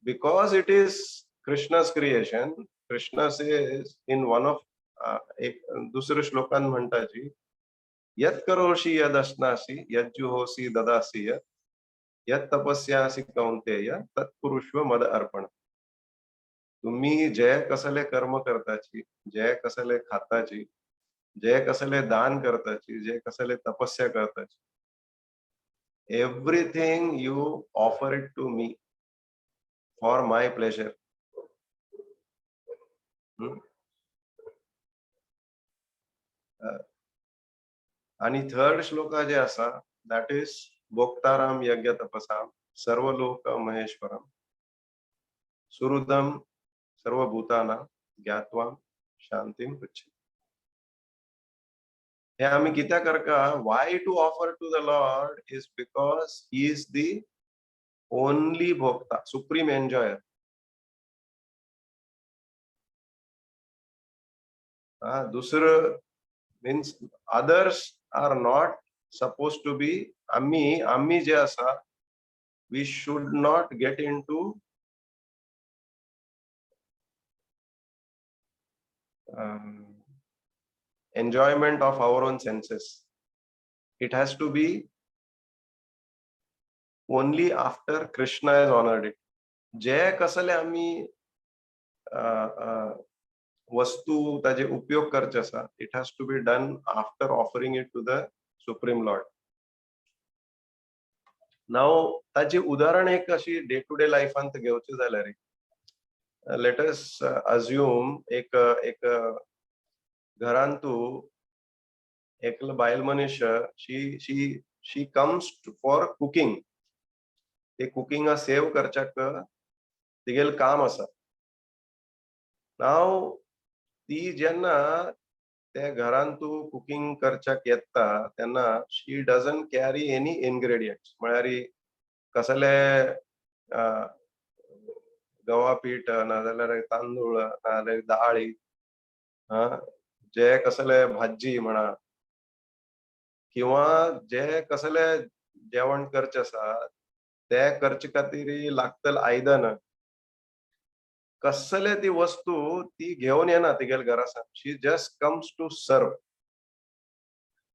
because it is Krishna's creation, Krishna says in one of दूसरे श्लोकान म्हणता जी, यत् करोषि यद् अश्नासि यत् जुहोसि ददासि यत् तपस्यासि कौंतेय तत् कुरुष्व मद अर्पण. तुम्ही जे कसले कर्म करताची, जे कसले खाताची, जे कसले दान करताची, जे कसले तपस्या करताची, everything you offer it to me for my pleasure. आणि थर्ड श्लोका जे आसा, that is भोक्ताराम यज्ञ तपसाम सर्वलोक महेश्वरम सुहृदम सर्वभूताना ज्ञात्वा शांतिम पृच्छति. हे आम्ही कित्या करका, why to offer to the Lord is because he is the only bhokta, supreme enjoyer. दुसरं means others are not supposed to be. आम्ही जे आसा, we should not get into enjoyment of our own senses. It has to be only after Krishna has honored it. जे कसले आम्ही वस्तू ताजे उपयोग करचे आसा, it has to be done after offering it to the Supreme Lord. Now ताजी उदाहरण एक अशी डे टू डे लाइफांत घेवची जाल्यार, let us assume एक घरान तू एकलो बायल मनीस, she comes for cooking ते कुकिंगा सेव करच्याक तिगेल काम आसा. नाव ती जेन्ना त्या घरान तू कुकिंग करच्याक येता तेन्ना शी डजंट कॅरी एनी इन्ग्रेडियंट्स. म्हळ्यार कसले गवा पीठ नाजाल्यार तांदूळ नाजाल्यार दाळी जे कसले भाजी म्हणा किंवा जे कसले जेवण करचे आसा ते करचे खातीर लागतल आयदन कसले ती वस्तू ती घेऊन येना तिगेल घरासान. शी जस्ट कम्स टू सर्व.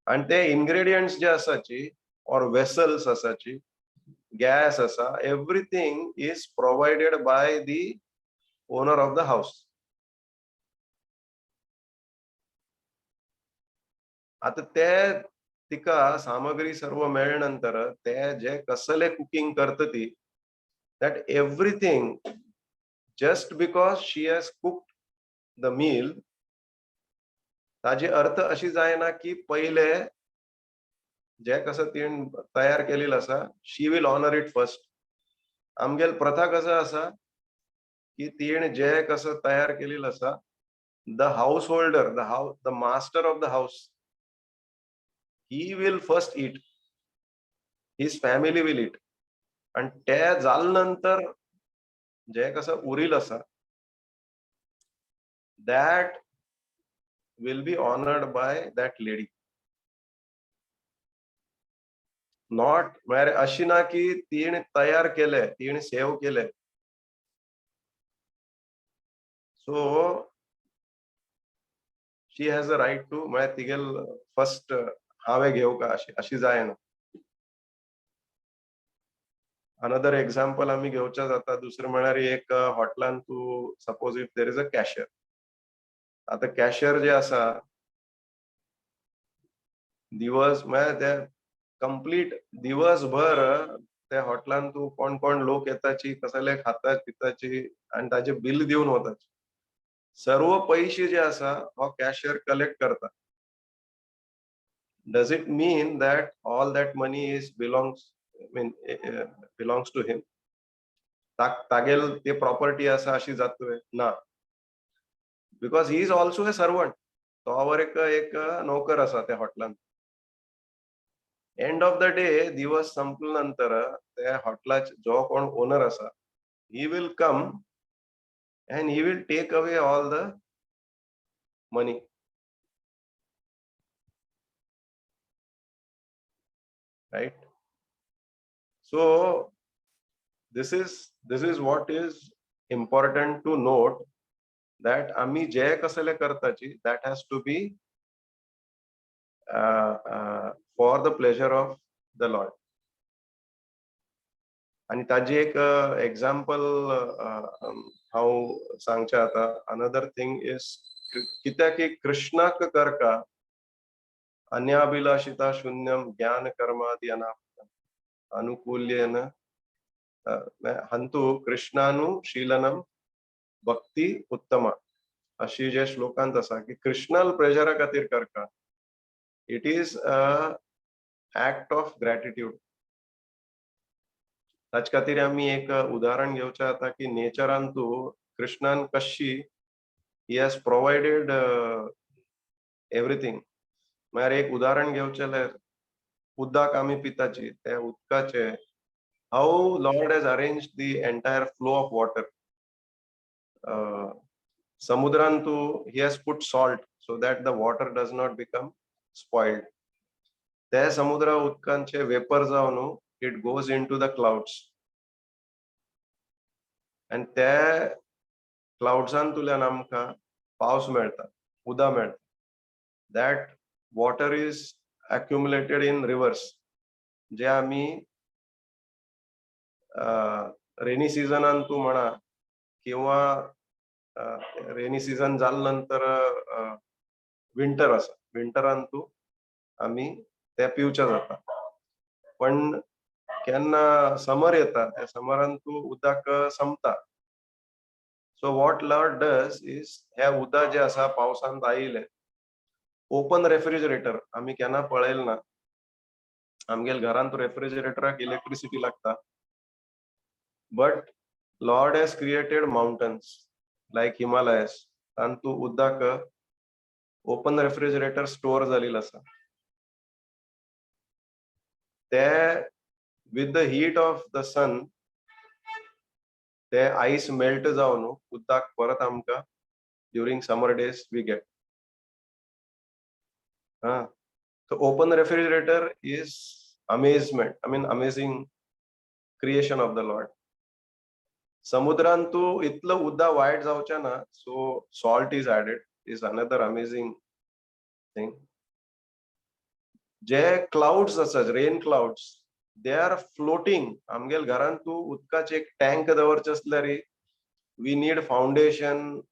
आणि ते इन्ग्रेडियंट्स जे आसाची और वेसल्स आसाची गॅस आसा everything is provided by the owner of the house. आता ते तिका सामग्री सर्व मेळ्ळ्यानंतर ते जे कसले कुकिंग करता ती that everything just because she has cooked the meal ताजी अर्थ अशी जायना की पहिले जे कसं तीन तयार केलेलं आसा शी विल ऑनर इट फर्स्ट. आमगेल प्रथा कसं आसा की तीन जे कसं तयार केलेलं आसा the house holder the master of the house he will first eat. His family will eat. आणि ते जाल्यानंतर जे कसं उरील आसा that will be honoured bye that lady. Not म्हळ्यार अशी ना की तीन तयार केले तीन सेव केले so she has a right to म्हळ्यार तिगेल फर्स्ट हांवें घेवं का अशी जायना. अनदर एक्झाम्पल आम्ही घेवचे जाता. दुसरें म्हळ्यार एक हॉटेलान तू suppose if there is a cashier. आता कॅशियर जे आसा दिवस म्हळ्यार ते कंप्लीट दिवसभर त्या हॉटेलान तू कोण कोण लोक येताची कसले खाता पिताची आणि ताजे बिल दिवन वताची. सर्व पैसे जे आसा हो कॅशियर कलेक्ट करता. Does it mean that all that money is belongs to him. तागेल ते प्रॉपर्टी आसा अशी जातोय ना. Because he is also a servant. तो एक नोकर आसा त्या हॉटेलान. एंड ऑफ द डे दिवस संपल्यानंतर त्या हॉटेलाचे जो कोण ओनर आसा he will come and he will take away all the money. right? So this is what is important to note, that आम्ही जे कसले करताची that has to be for the pleasure of the Lord. आणि ताजी एक example हांव सांगचे आता. Another thing is कित्याक की कृष्णाक करका अन्याभिलाषिता शून्यम ज्ञान कर्मादि अनुकूल्येन हंतु कृष्णानुशीलनम भक्ती उत्तमा अशी जे श्लोकांत आसा की कृष्णाल प्लेजरा खातीर करता. It is act of gratitude. ताचे खातीर आमी एक उदाहरण घेवचे आता की नेचरान तू कृष्णान कशी ही हॅज प्रोवायडेड एव्हरीथिंग. म्हळ्यार एक उदाहरण घेवचें जाल्यार उदक आमी पिताची त्या उदकाचे how Lord has arranged the entire flow of water. Samudrantu he has put salt so that the water does not become spoiled. त्या समुद्र उदकांचे वेपर जावन it goes into the clouds. and त्या क्लाउड्सांतल्यान आमकां पावस मेळटा उदक मेळटा. that water is accumulated in rivers जे आमी रेनी सीजनान तू म्हणा किंवा रेनी सीजन जाल्यानंतर विंटर आसा विंटरान तू आमी ते पिवचे जाता. पण केन्ना समर येता त्या समरान तू उदक संपता. So what Lord does is हे उदक जे आसा पावसान आयिल्ले ओपन रेफ्रिजरेटर आमी केन्ना पळयलें ना. आमगेल घरांत रेफ्रिजरेटराक इलेक्ट्रिसिटी लागता but Lord has created mountains like Himalayas and तू उदक open refrigerator store झालेलं असा. ते with the heat of the sun ते ice melt जाऊन उदक परत आमका during summer days we get. So open refrigerator is amazement. I mean amazing creation of the Lord. समुद्रांतू इतलं उदा वाईट जावच्या ना, so salt is added is another amazing thing. जे clouds असतात, rain clouds, they are floating. आमगेल घरांतू उदकाचे एक tank दवरचे असल्यार we need foundation,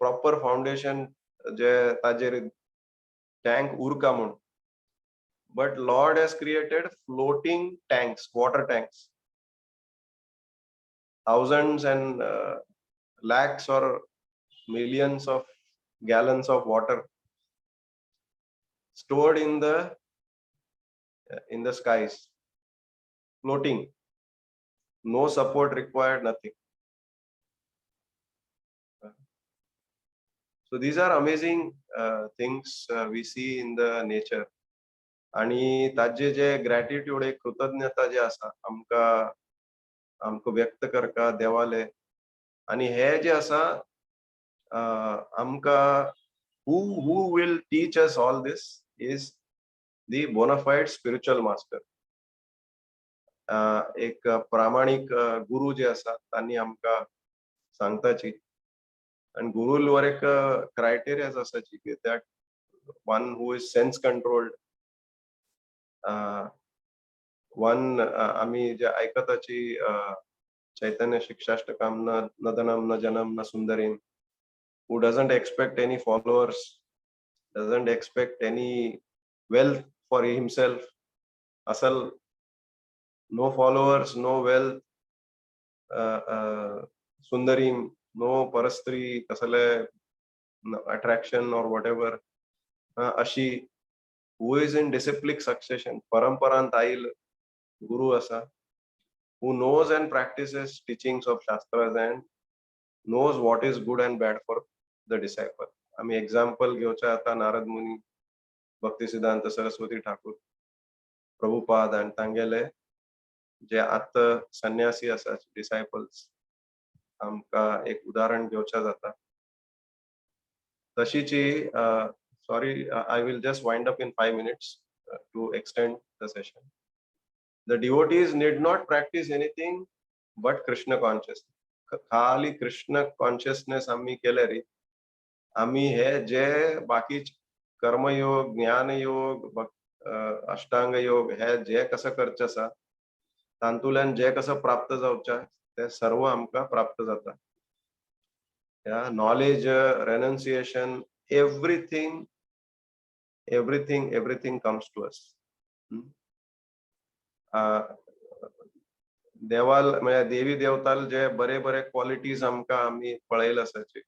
proper foundation जे ताजेर टँक उरका म्हणून. But Lord has created floating tanks, water tanks. Thousands and lakhs or millions of gallons of water stored in the skies, floating, no support required, nothing. So these are amazing things we see in the nature. आणि ताजे जे gratitude एक कृतज्ञता जे आसा आमकां व्यक्त करका देवाले. आणि हे जे आसा आमकां who will teach us all this is the bona fide spiritual master. एक प्रामाणिक गुरु जे आसा तांणी आमकां सांगताची. आणि गुरुवर एक क्रायटेरियाज आसाची की that one who is sense controlled, one आम्ही जे ऐकताची चैतन्य शिक्षाष्टकम न धनम न जनम न सुंदरीम, who doesn't expect any followers, doesn't expect any wealth for himself. Asal no followers, no wealth, sundarim, no parastri, kasale attraction or whatever. Ashi, who is in disciplic succession, paramparant ail guru asa, who knows and practices teachings of shastras and knows what is good and bad for the disciple. आम्ही example घेवचा आता नारद मुनी, भक्तिसिद्धांत सरस्वती ठाकूर, प्रभुपाद आणि तांगेले जे आता संन्यासी आसा disciples, आमका एक उदाहरण घेवचा जाता. तशीची sorry, I will just wind up in 5 minutes to extend the session. The devotees need not practice anything but Krishna consciousness. खाली कृष्ण कॉन्शियसनेस आम्ही केले रे, आम्ही हे जे बाकी कर्मयोग, ज्ञानयोग, अष्टांग योग हे जे कसं करचे आसा तांतुल्यान जे कसं प्राप्त जावचे ते सर्व आमकां प्राप्त जाता. Knowledge, renunciation, everything comes to us. देवाल म्हणजे देवी देवताल जे बरे बरे क्वालिटीज आमकां आमी पळयले आसाचे,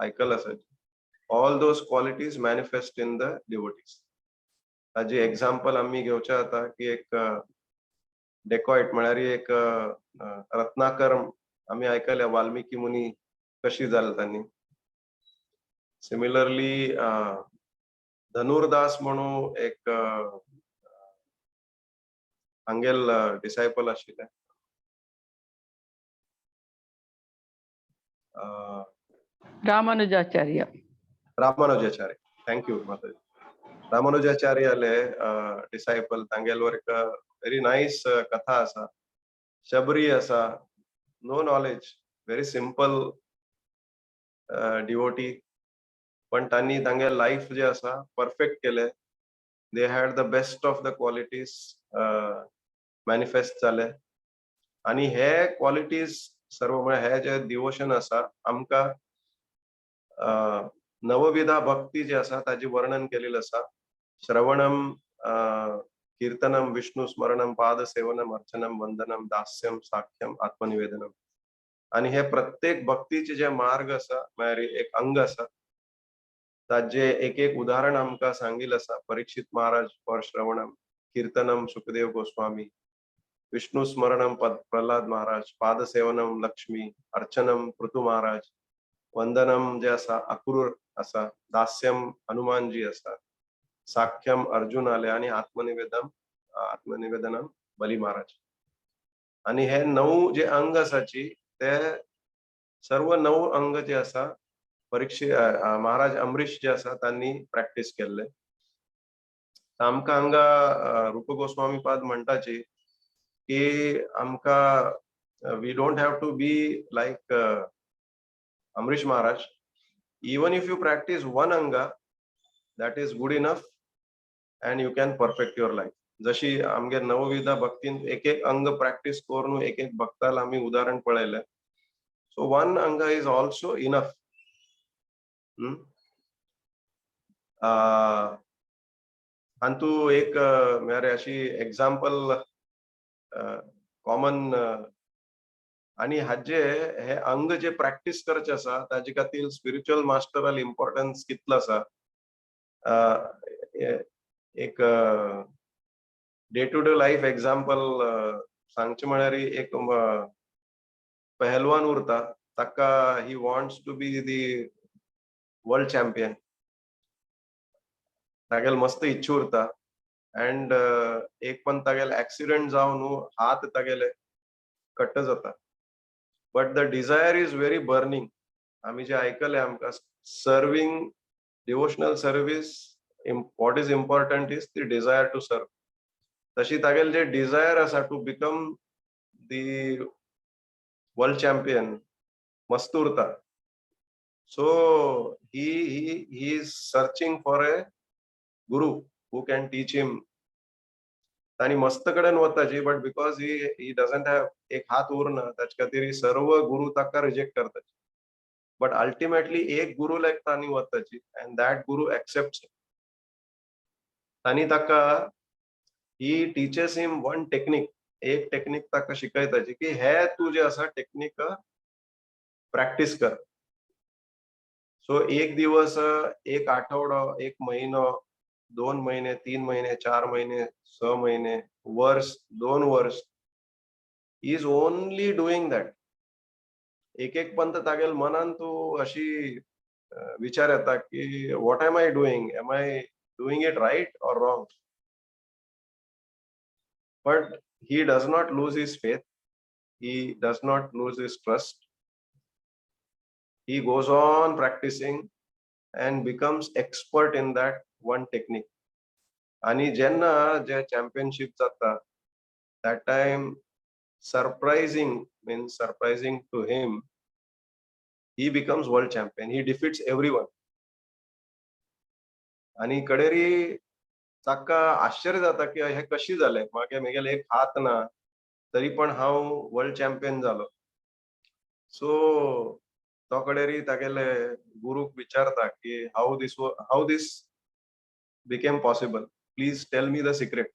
आयकल आसाचे, all those qualities manifest in the devotees. ताजे एक्झाम्पल आम्ही घेवचे आता की एक डेकॉइट म्हळ्यार एक रत्नाकर आम्ही आयकले वाल्मिकी मुनी कशी जाली त्यांनी. सिमिलरली धनुर्दास म्हणून एक हांगेल डिसायपल आशिल्ले. रामानुजाचार्य. थँक यू माताजी. रामानुजाचार्याले डिसायपल तांगेलवर एक व्हेरी नाईस कथा आसा. शबरी आसा, no knowledge, very simple devotee, पण तांणी तांगे लाईफ जे आसा परफेक्ट केले. They had the best of the qualities manifest जाले. आणि हे क्वालिटीज सर्व म्हणजे हे जे डिवोशन आसा आमकां नवविधा भक्ती जे आसा ताजी वर्णन केलेलं आसा. श्रवणम, कीर्तनम, विष्णू स्मरणम, पाद सेवनम, अर्चनम, वंदनम, दास्यम, साख्यम, आत्मनिवेदनम. आणि हे प्रत्येक भक्तीचे जे मार्ग आसा म्हळ्यार एक अंग आसा ताजे एक एक उदाहरण आमकां सांगिल्लें आसा. परीक्षित महाराज फॉर श्रवणम, कीर्तनम सुखदेव गोस्वामी, विष्णू स्मरणम प्रल्हाद महाराज, पादसेवनम लक्ष्मी, अर्चनम पृथु महाराज, वंदनम जे असा अक्रूर असा, दास्यम हनुमानजी असा, साख्यम अर्जुन आले आणि आत्मनिवेदनम बली महाराज. आणि हे 9 जे अंग असाची ते सर्व 9 अंग जे असा महाराज अमरीश जे असा त्यांनी प्रॅक्टिस केले. आमका हांगा रूप गोस्वामी पाद म्हणटाची की आमका we don't have to be like Amrish Maharaj. Even if you practice one अंगा that is good enough and you can perfect your life. जशी आमगे नवविधा भक्तीन एक एक अंग प्रॅक्टिस करून एक एक भक्ताला आम्ही उदाहरण पळयले. सो वन अंग इज ऑल्सो इनफ. आणि तू एक मेरे अशी एक्झाम्पल कॉमन आणि हाजे हे अंग जे प्रॅक्टिस करचे आसा ताजे खातीर स्पिरिच्युअल मास्टरल इम्पॉर्टन्स कितलो आसा. एक day to day life example सांगचे म्हळ्यार एक पहलवान उरता, ताका he wants to be the world champion. तागेल मस्त इच्छा उरता अँड एक पण तागेल ऍक्सिडेंट जावन हात तागेले कट्ट जाता. But the desire is very burning. आम्ही जे ऐकले आमकां serving devotional service, what is important is the desire to serve. तशी तागेल जे डिझायर असा to become the world champion मस्त उरता. सो he is searching for a guru who can teach him. ताणी मस्त कडेन वताची, but because he doesn't have एक हात उरना ताचे खातीर सर्व गुरु ताका रिजेक्ट करताचे. बट अल्टिमेटली एक गुरु लायक ताणी वताची अँड दॅट गुरु एक्सेप्ट्स. आणि ताका ही टीचर्स हिम वन टेक्निक. एक टेक्निक ताका शिकयताची की हे तू जे असा टेक्निक प्रॅक्टिस कर. सो एक दिवस, एक आठवडो, एक महिनो, 2 महिने, 3 महिने, 4 महिने, 6 महिने, वर्ष, 2 वर्ष, इज ओनली डुईंग दॅट. एक एक पंत तागेल मनान तू अशी विचार येता की what am I doing, am I doing it right or wrong? But he does not lose his faith. He does not lose his trust. He goes on practicing and becomes expert in that one technique. आणि jenna je championship jata, that time surprising to him, he becomes world champion. He defeats everyone. आणि कडेरी ताका आश्चर्य जाता की हे कशी जाले, म्हगेले एक हात ना तरी पण हांव वर्ल्ड चॅम्पियन जालो. सो तो कडेरी तागेले गुरूक विचारता की how this became possible, please tell me the secret.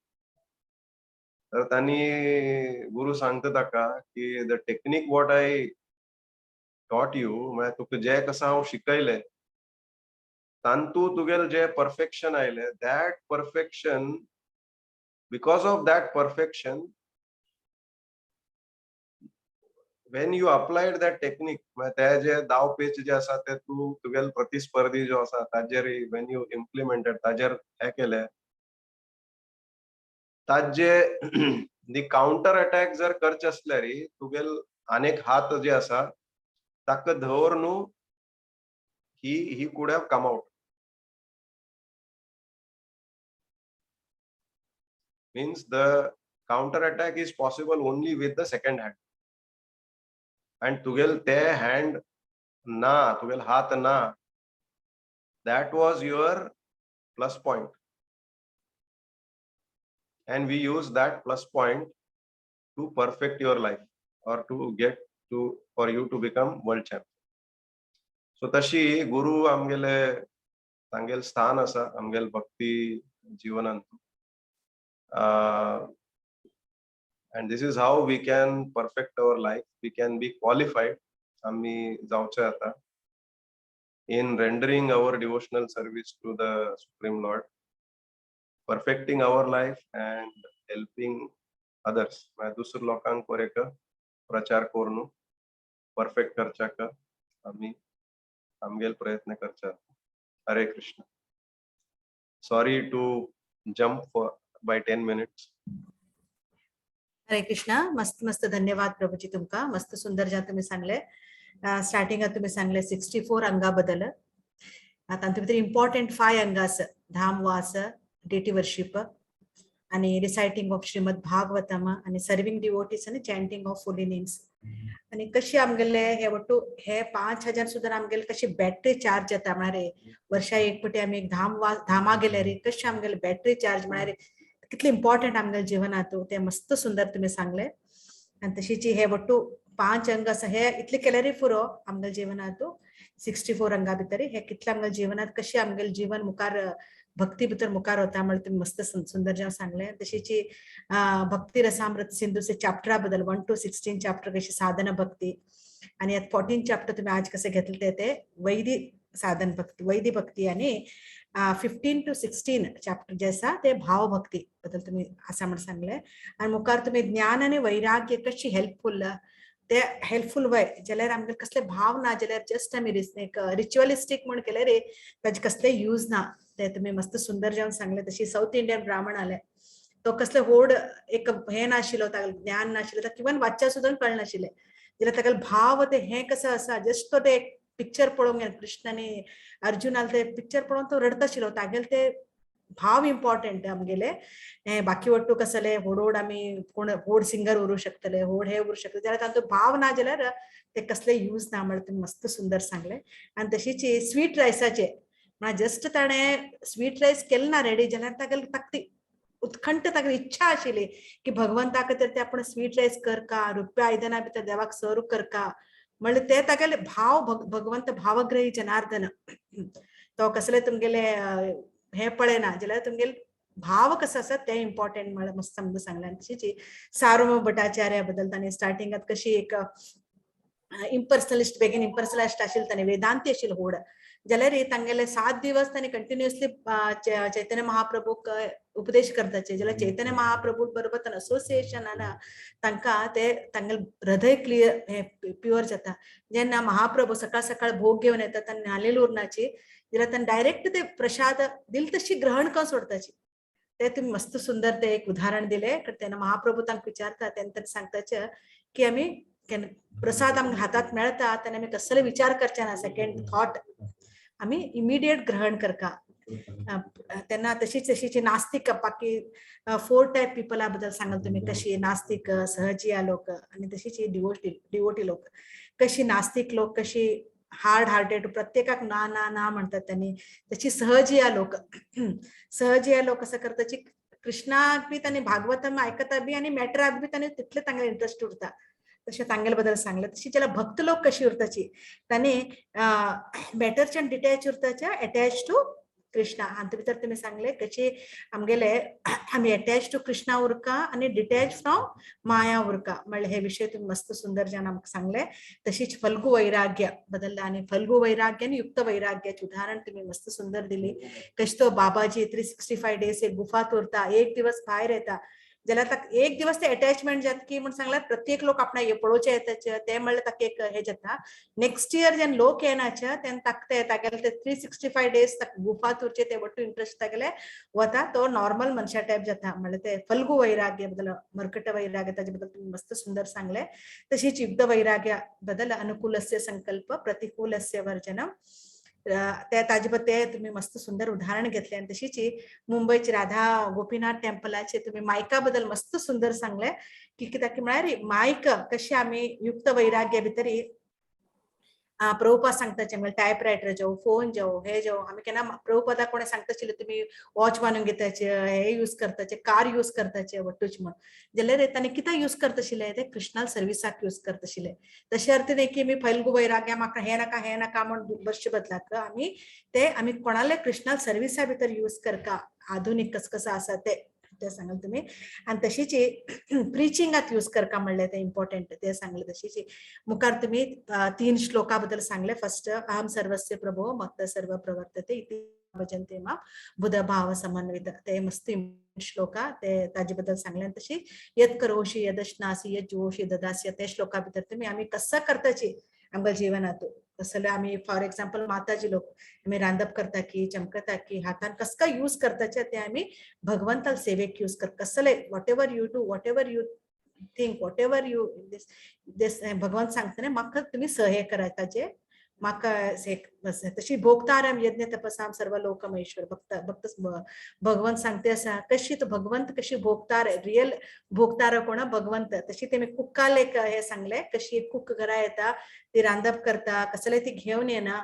तर तांणी गुरु सांगता ताका की the technique what I taught you, म्हळ्यार तुका जे कसं हांव शिकयलें तांतू तुगेल जे परफेक्शन आयले, that perfection, because of that perfection, Wien you applied that technique, ते जे दाव पेच जे आसा ते तू तुगेल प्रतिस्पर्धी जो आसा ताजेर वेन यू इम्प्लिमेंटेड, ताजेर हे केले, ताजे दी काउंटर अटॅक जर करचे असल्यार तुगेल अनेक हात जे आसा ताका धर न्हू, he could have come out. Means the counter attack is possible only with the second hand. And tugel te hand na, tugel haat na, that was your plus point. And we use that plus point to perfect your life or to get to, for you to become world champion. So तशी गुरु आमगेले तांगेल स्थान आसा आमगेल भक्ती जीवनांत. And this is how we can perfect our life. We can be qualified, आम्ही जावचे आता, in rendering our devotional service to the Supreme Lord, perfecting our life and helping others मैं दुसर लोकांक पर एक प्रचार करून परफेक्ट करचाक आम्ही आमगेल प्रयत्न करचा. Hare Krishna. Sorry to jump by 10 minutes. हरे कृष्णा. मस्त मस्त धन्यवाद प्रभूजी तुमका. मस्त सुंदर ज्या तुम्ही सांगले. स्टार्टिंगात तुम्ही सांगले 64 अंगाबद्दल. आता तुम्ही तरी इम्पॉर्टंट 5 अंगास धाम वास, डेटी वर्शिप आणि रिसायटिंग ऑफ श्रीमद भागवतम आणि सर्विंग डिवोटीज आणि चॅन्टिंग ऑफ होली नेम्स. आणि कशी आमगेले हे वटू हे 5000 सुद्धा आमगेले कशी बॅटरी चार्ज जाता म्हणारे. वर्षा एक पटी आम्ही एक धामा गेले रे कशी आमगेले बॅटरी चार्ज म्हणारे. कितले इम्पॉर्टंट आमगेले जीवनात ते मस्त सुंदर तुम्ही सांगले. आणि तशीची हे वटू 5 अंग असं हे इतले केल्यारी पुरो आमगेले जीवनात 64 अंगा भितर हे कितले आमगेले जीवनात कशी आमगेले जीवन मुखार भक्ती भितर मुखार होता म्हणजे तुम्ही मस्त सुंदर जेव्हा सांगले. तशीची भक्ती रसामृत सिंधूचे चॅप्टर बद्दल 1 to 16 चॅप्टर कशी साधन भक्ती आणि यात 14 चॅप्टर तुम्ही आज कसे घेतले ते वैदी साधन भक्ती वैदी भक्ती आणि 15 to 16 चॅप्टर जे असा ते भाव भक्ती बद्दल तुम्ही असं म्हणून सांगले. आणि मुखार तुम्ही ज्ञान आणि वैराग्य कशी हेल्पफुल ते हेल्पफुल वय जाल्यार आमगे कसले भाव ना जाल्यार जस्ट आम्ही एक रिच्युअलिस्टिक म्हणून केले रे त्याचे कसले यूज ना ते तुम्ही मस्त सुंदर जेवण सांगले. तशी साऊथ इंडियन ब्राह्मण आले तो कसले व्हड एक हे नाशिलो ताका ज्ञान नाशिलो किंवा वाच्या सुद्धा कळनाशिले जाल्यार ताका भाव ते हे कसं असा जस्ट तो ते एक पिक्चर पळोवंक गेले कृष्ण आणि अर्जुनाला ते पिक्चर पळोवन तो रडत आशिलो तागेले ते भाव इम्पॉर्टंट आमगेले. बाकी वट्टू कसले व्हड आम्ही कोण व्हड सिंगर उरू शकतले व्हड हे उरू शकतले जाल्यार तांचो भाव ना जाल्यार ते कसले यूज ना म्हळ्यार तुम्ही मस्त सुंदर सांगले. आणि तशीची स्वीट रायसाचे म्हणजे जस्ट ताणें स्वीट रायस केले ना रेडी जाल्यार तागेले ताकती उत्कंठ ताका इच्छा आशिल्ली की भगवंता खातीर ते आपण स्वीट रायस करका रुप्या आयदना भितर देवाक सर्व करका म्हणजे ते तागेले भाव भगवंत भावग्रही जनार्दन तो कसले तुमगेले हे पळयना जाल्यार तुमगेले भाव कसो आसा ते इम्पॉर्टंट म्हळ्यार मस्त समजून सांगलें. तशीची सार्वभौम भट्टाचार्या बद्दल ताणें स्टार्टिंगात कशी एक इम्पर्सनलिस्ट बेगीन इम्पर्सनलिस्ट आशिल्ली ताणें वेदांती आशिल्ली व्हड जाल्यार तांगेले 7 दिवस ताणें कंटिन्युअसली चैतन्य महाप्रभूक उपदेश करताचे जाल्यार चैतन्य प्रभू बरोबर ताणें असोसिएशनान तांकां ते तांगेले हृदय क्लियर हे प्युअर जाता. जेन्ना महाप्रभू सकाळ सकाळ भोग घेवन येता ताणें न्हालेली उरनाची जाल्यार ताणें डायरेक्ट ते प्रसाद दिल तशी ग्रहण करून सोडताची. ते तुम्ही मस्त सुंदर ते एक उदाहरण दिले तेन्ना महाप्रभू तांकां विचारता तेन्ना सांगताचे की आम्ही प्रसाद आमच्या हातात मेळता तेन्ना आमी कसले विचार करचे ना सेकंड थॉट आम्ही इमिडिएट ग्रहण करता. तेन्ना तशीची नास्तिक बाकी 4 टायप पिपला बद्दल सांगल तुम्ही कशी नास्तिक सहजिया लोक आणि तशीची डिवोटी लोक कशी नास्तिक लोक कशी हार्ड हार्टेड प्रत्येकाक ना ना ना म्हणतात त्यांनी तशी सहजिया लोक असं करताची कृष्णाक बी तांणी भागवतम आयकता बी आणि मॅटराक बी तांणी तितले तांगेले इंटरेस्ट उरता तशें तांगेले बद्दल सांगलें. तशी जाल्यार भक्त लोक कशी उरताची तांणी मॅटरच्यान डिटॅच उरताचे अटॅच टू कृष्णा हांचे भितर तुमी सांगले कशी आमगेले आमी अटॅच टू कृष्णा उरका आणि डिटॅच फ्रॉम माया उरका म्हणजे हे विषय तुम्ही मस्त सुंदर जाण आमकां सांगले. तशीच फल्गू वैराग्य बदलला आणि फल्गू वैराग्य आणि युक्त वैराग्याचे उदाहरण तुम्ही मस्त सुंदर दिली. कशी तो बाबाजी 365 डेज एक गुफात उरता एक दिवस भायर येता जाल्यार ताका एक दिवस ते अटॅचमेंट जाता की म्हण सांगल्यार प्रत्येक लोक आपणा पळोवचे येताचे ते म्हणल्यार ताका एक हे जाता. नेक्स्ट इयर जेन्ना लोक येनाचे तेन्ना ताका तागेले ते 365 डेज ताका गुफात उरचे ते वट्टू इंटरेस्ट तागेले वता तो नॉर्मल मनशा टायप जाता म्हणजे ते फल्गू वैराग्य बद्दल मर्कट वैराग्य ताजे बद्दल तुम्ही मस्त सुंदर सांगले. तशीच युक्त वैराग्य बद्दल अनुकूलस्य संकल्प प्रतिकूलस्य वर्जनम ते ताजे बद्दल तुम्ही मस्त सुंदर उदाहरण घेतले. आणि तशीच मुंबईची राधा गोपीनाथ टेम्पलाचे तुम्ही मायका बद्दल मस्त सुंदर सांगले की कित्याक म्हळ्यार मायक कशी आम्ही युक्त वैराग्य भितर प्रभुपाद सांगताचे म्हणजे टायप रायटर जावं फोन जावं हे जावं आम्ही केन्ना प्रभुपादा कोणी सांगताशिल्ले तुम्ही वॉच बांदून घेताचे हे यूज करताचे कार यूज करताचे वट्टूच म्हण जाल्यार तांणी कित्याक यूज करताशिल्ले ते कृष्णा सर्विसाक यूज करताशिल्ले. तशे अर्थ न्ही की आमी फल्गू वैराग्य म्हाका हे नाका म्हण वर्ष बदलाक आमी कोणाले कृष्णा सर्विसा भितर यूज करता आधुनिक कसं आसा ते सांगल तुम्ही. आणि तशीच प्रिचिंगात यूज करता म्हणले ते इम्पॉर्टंट ते सांगले. तशीच मुखार तुम्ही 3 श्लोका बद्दल सांगले. फर्स्ट अहम सर्वस्य प्रभो मत्त सर्व प्रवर्तते इति भजन्ते मां बुध भाव समन्वित. ते मस्त श्लोका ते ताजे बद्दल सांगल्यान तशी यत करोशी यदश्नासी यत जोशी ददासी ते श्लोका भितर तुम्ही आम्ही कसं करताची आमच्या जीवनात कसं आम्ही फॉर एक्झाम्पल माताजी लोक आम्ही रांदप करता की चमकता की हातान कस काय यूज करताचे ते आम्ही भगवंताला सेवेक यूज कर कसले whatever you do whatever you think whatever you दिस भगवंत सांगताना म्हाका तुम्ही सहाय्य करायचे म्हाका तशी भोगताराम यज्ञ तपसाम सर्व लोक महेश्वर भक्त भगवंत सांगते असा कशी तो भगवंत कशी भोगतार रियल भोगतार कोण भगवंत तशी ते मी कुक्काल एक हे सांगले कशी एक कुक घरा येता ती रांदप करता कसले ती घेऊन येना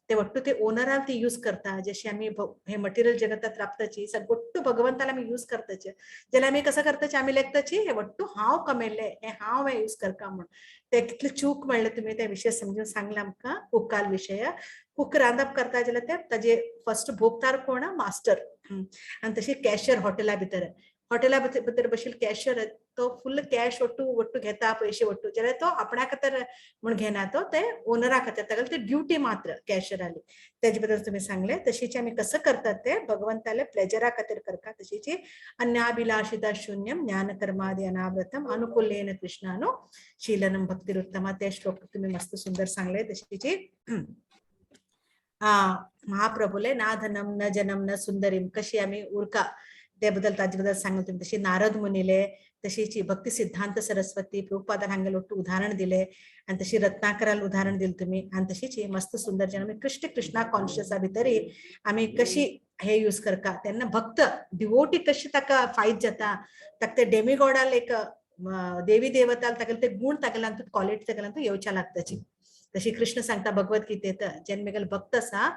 ते वट्टू ते ओनराल ती यूज करता जशी आम्ही हे मटेरियल जगतात राबताची सगळं भगवंताला आम्ही यूज करताचे ज्याला आम्ही कसं करताचे आम्ही लेखताची हे वट्टू हांव कमेले हे हांव हे यूज करका म्हणून ते कितले चूक म्हणले तुम्ही त्या विषय समजून सांगला आमकां कुक्काल विषय कुक रांदप करता जाल्यार ते ताजे फर्स्ट भोगतार कोण मास्टर आणि तशी कॅशियर हॉटेला भितर बशील कॅशियर तो फुल कॅश वट्टू घेता पैसे वट्टू जाल्यार तो आपणा खातीर म्हण घेना तो ते ओनरा खातीर ताका ती ड्युटी मात्र कॅशियर आली त्याचे बद्दल तुम्ही सांगले तशीचे आम्ही कसं करतात ते भगवंताले प्लेजरा खातीर करता तशीची अन्याभिलाषिता शून्यम ज्ञान कर्मादि अनावृतम अनुकूलेन कृष्णानु शीलनम भक्तिरुत्तमा ते श्लोक तुम्ही मस्त सुंदर सांगले तशीची महाप्रभूले ना धनम न जनम न सुंदरीम कशी आम्ही उरका त्याबद्दल ताजेबद्दल सांगले तुम्ही तशी नारद मुनीले तशीची भक्ती सिद्धांत सरस्वती प्रभुपादान हांगे उदाहरण दिले आणि तशी रत्नाकराला उदाहरण दिले तुम्ही आणि तशीची मस्त सुंदर जन आम्ही कृष्णा कॉन्शियस भितरी आम्ही कशी हे यूज करता त्यांना भक्त डिवोटी कशी ताका फायद जाता ताका ते डेमिगॉडाल एक देवी देवताल ताका ते गुण तागेला क्वालिटी तागेला येवच्या लागताची तशी कृष्ण सांगता भगवद्गीतेत जेन मेगल भक्त असा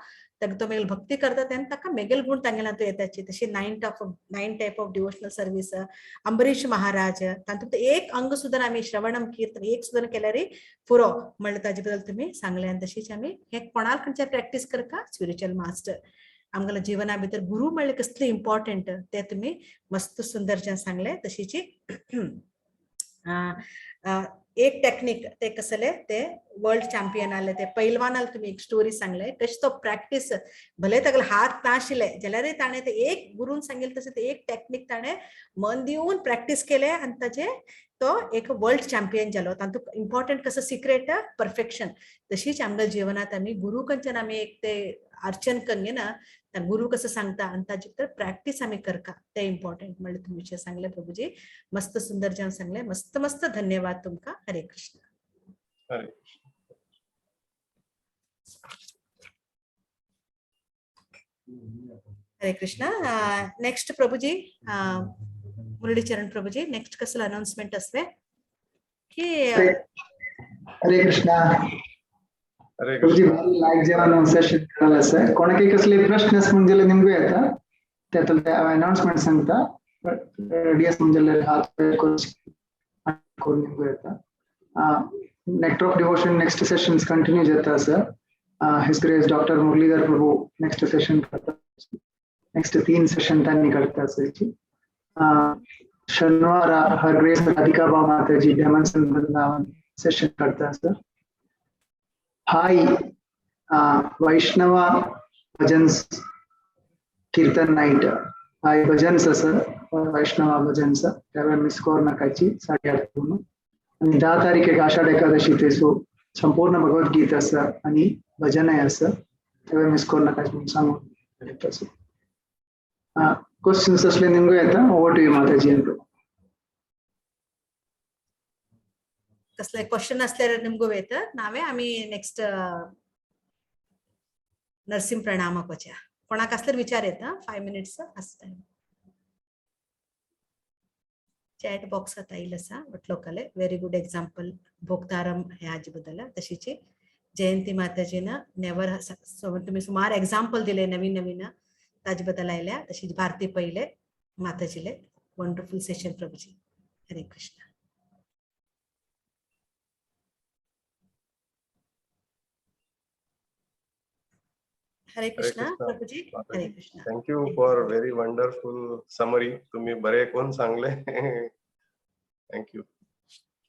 तो मेगल भक्ती करता तेन्ना ताका मेगल गुण तांगेला तो येताची तशी 9 type of devotional service Ambarish Maharaj तातूंत एक अंग सुद्दां आम्ही श्रवणम कीर्तन एक सुद्दां केल्यार पुरो म्हणल्यार ताजे बद्दल तुम्ही सांगले आणि तशीच आम्ही हे कोणाल खंयच्या प्रॅक्टिस करता स्पिरिच्युअल मास्टर आमगेल्या जीवना भितर गुरु म्हणल्यार कसले इम्पॉर्टंट ते तुम्ही मस्त सुंदरच्यान सांगले तशीची एक टेक्निक ते कसले ते वर्ल्ड चॅम्पियन आले ते पैलवानाला तुम्ही एक स्टोरी सांगले कशी तो प्रॅक्टिस भले तागेले हात नाशिले जाल्यार ताणे ते एक गुरून सांगितले तसे ते एक टेक्निक ताणे मन दिवन प्रॅक्टिस केले आणि ताचे तो एक वर्ल्ड चॅम्पियन जालो तातूंत इम्पॉर्टंट कसं सिक्रेट परफेक्शन तशीच आमच्या जीवनात आम्ही गुरु कंचन आम्ही एक ते अर्चन कंगे ना गुरु कसं सांगता आणि ताजे भितर प्रॅक्टिस आम्ही करता ते इम्पॉर्टंट म्हणजे तुम्ही विषय सांगले प्रभूजी मस्त सुंदर जावन सांगले मस्त मस्त धन्यवाद तुमका हरे कृष्ण हरे हरे कृष्ण नेक्स्ट प्रभूजी मुरली चरण प्रभूजी नेक्स्ट कसलं अनाउन्समेंट असते की हरे कृष्णा हरे प्रभुजी लाइक जरा सेशन करायला सर कोणाकडे कसले प्रश्न म्हणजे निमगे येता त्यातलं ते अनाउन्समेंट सांगता रेडियस म्हणजे हात करून निमगे येता nectar of devotion next sessions continue जाता sir his grace doctor Muralidhar Prabhu next session करता नेक्स्ट 3 सेशन त्यांनी करता सर शनिवार हर ग्रेस राधिका बा माताजी डेमोन्स्ट्रेशन वृंदावन सेशन करता सर हाई वैष्णवा भजन्स कीर्तन नाईट हाई भजन्स सर वैष्णवा भजन्स त्यावेळेला मिस करू नकाची 8:30 आणि 10 तारखेक आषाढ एकादशी तेसो संपूर्ण भगवद्गीता सर आणि भजन आहे असं त्यावेळेला मिस करू नकाची म्हणून सांगू क्वेश्चन्स असले निमगे येता ओव्हर टू यू माताजी अंकल कसले क्वेश्चन असल्यार निमगो येता नावे आम्ही नेक्स्ट नरसिंह प्रणामक वच्या कोणाक असल्यार विचार येता 5 मिनिट्स असता चॅट बॉक्स आता येईल असा लोकले व्हेरी गुड एक्झाम्पल भोक्तारम हे हाजे बद्दल तशीची जयंती माताजीनं नेवर तुम्ही सुमार एक्झाम्पल दिले नवीन नवीन ताजे बद्दल आयल्या तशीच भारती पहिले माताजीले वंडरफुल सेशन प्रभूजी हरे कृष्ण हरे कृष्णा प्रभूजी हरे Krishna thank you for very wonderful summary तुम्ही बरे कोण सांगले थँक यू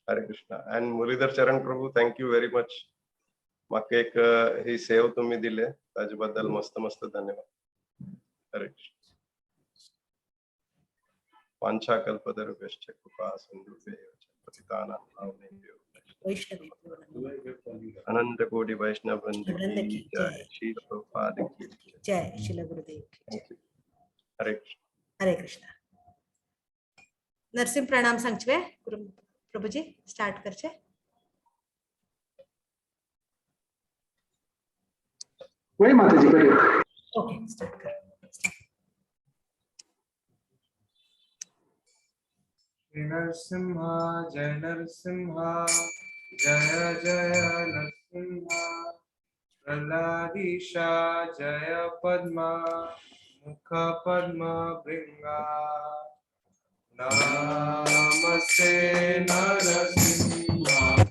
हरे कृष्णा अँड मुरलीधर चरण प्रभू थँक यू व्हेरी मच म्हाका एक ही सेव तुम्ही दिले ताजे बद्दल मस्त मस्त धन्यवाद हरे कृष्ण। वाञ्छाकल्पतरुभ्यश्च कृपा सिन्धुभ्यैव च पतितानां पावनेभ्यो वैष्णवेभ्यो नमः। अनंत कोटि वैष्णव वृंद वृंद की की जय। जय। श्रील प्रभुपाद की जय शिल गुरुदेव की जय। हरे कृष्ण। हरे कृष्ण। नरसिंह प्रणाम सांगछे गुरु प्रभुजी स्टार्ट करछे। वही माताजी करिए। ओके स्टार्ट कर। नरसिंहा जय नरसिंहा जय जय नरसिंहा प्रहलादीशा जय पद्मा मुख पद्म भृंगा नमस्ते नरसिंहा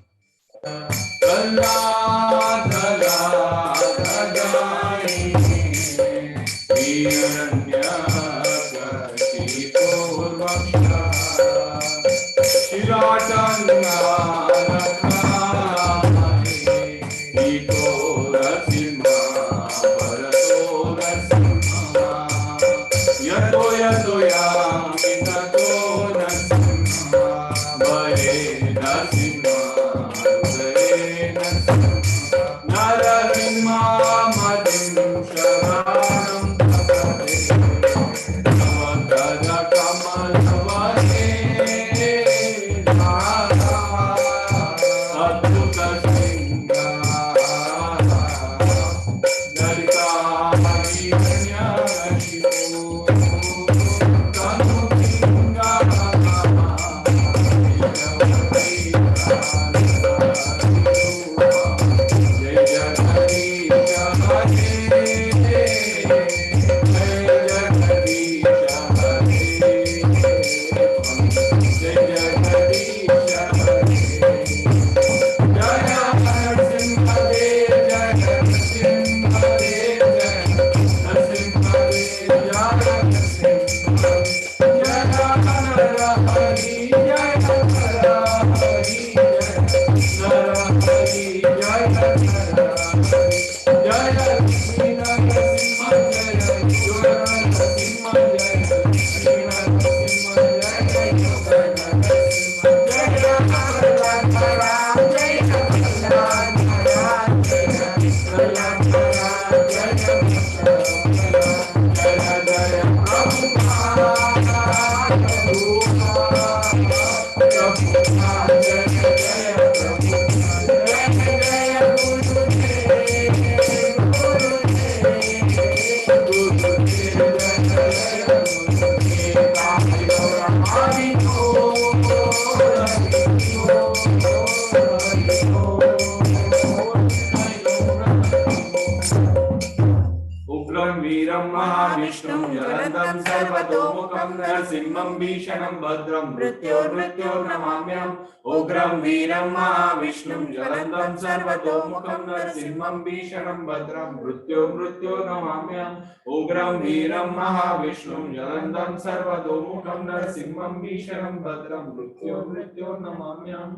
उग्रं वीरं महाविष्णुं ज्वलन्तं सर्वतोमुखं नरसिंहं भीषणं भद्रं मृत्योर्मृत्योर्नमाम्यहम् उग्रं वीरं महाविष्णुं ज्वलन्तं सर्वतोमुखं नरसिंहं भीषणं भद्रं मृत्योर्मृत्योर्नमाम्यहम् उग्रं वीरं महाविष्णुं ज्वलन्तं सर्वतोमुखं नरसिंहं भीषणं भद्रं मृत्योर्मृत्योर्नमाम्यहम्।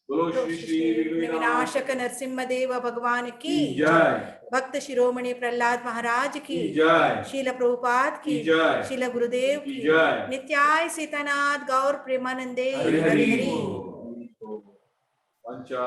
बोलो श्री श्री विनाशक नरसिंह देव भगवान की जय। भक्त शिरोमणि प्रहलाद महाराज की जय। शील प्रभुपाद की जय। शील गुरुदेव की जय। नित्याय सीतानाथ गौर प्रेमानंदे हरि हरि हरि हरि। बोल।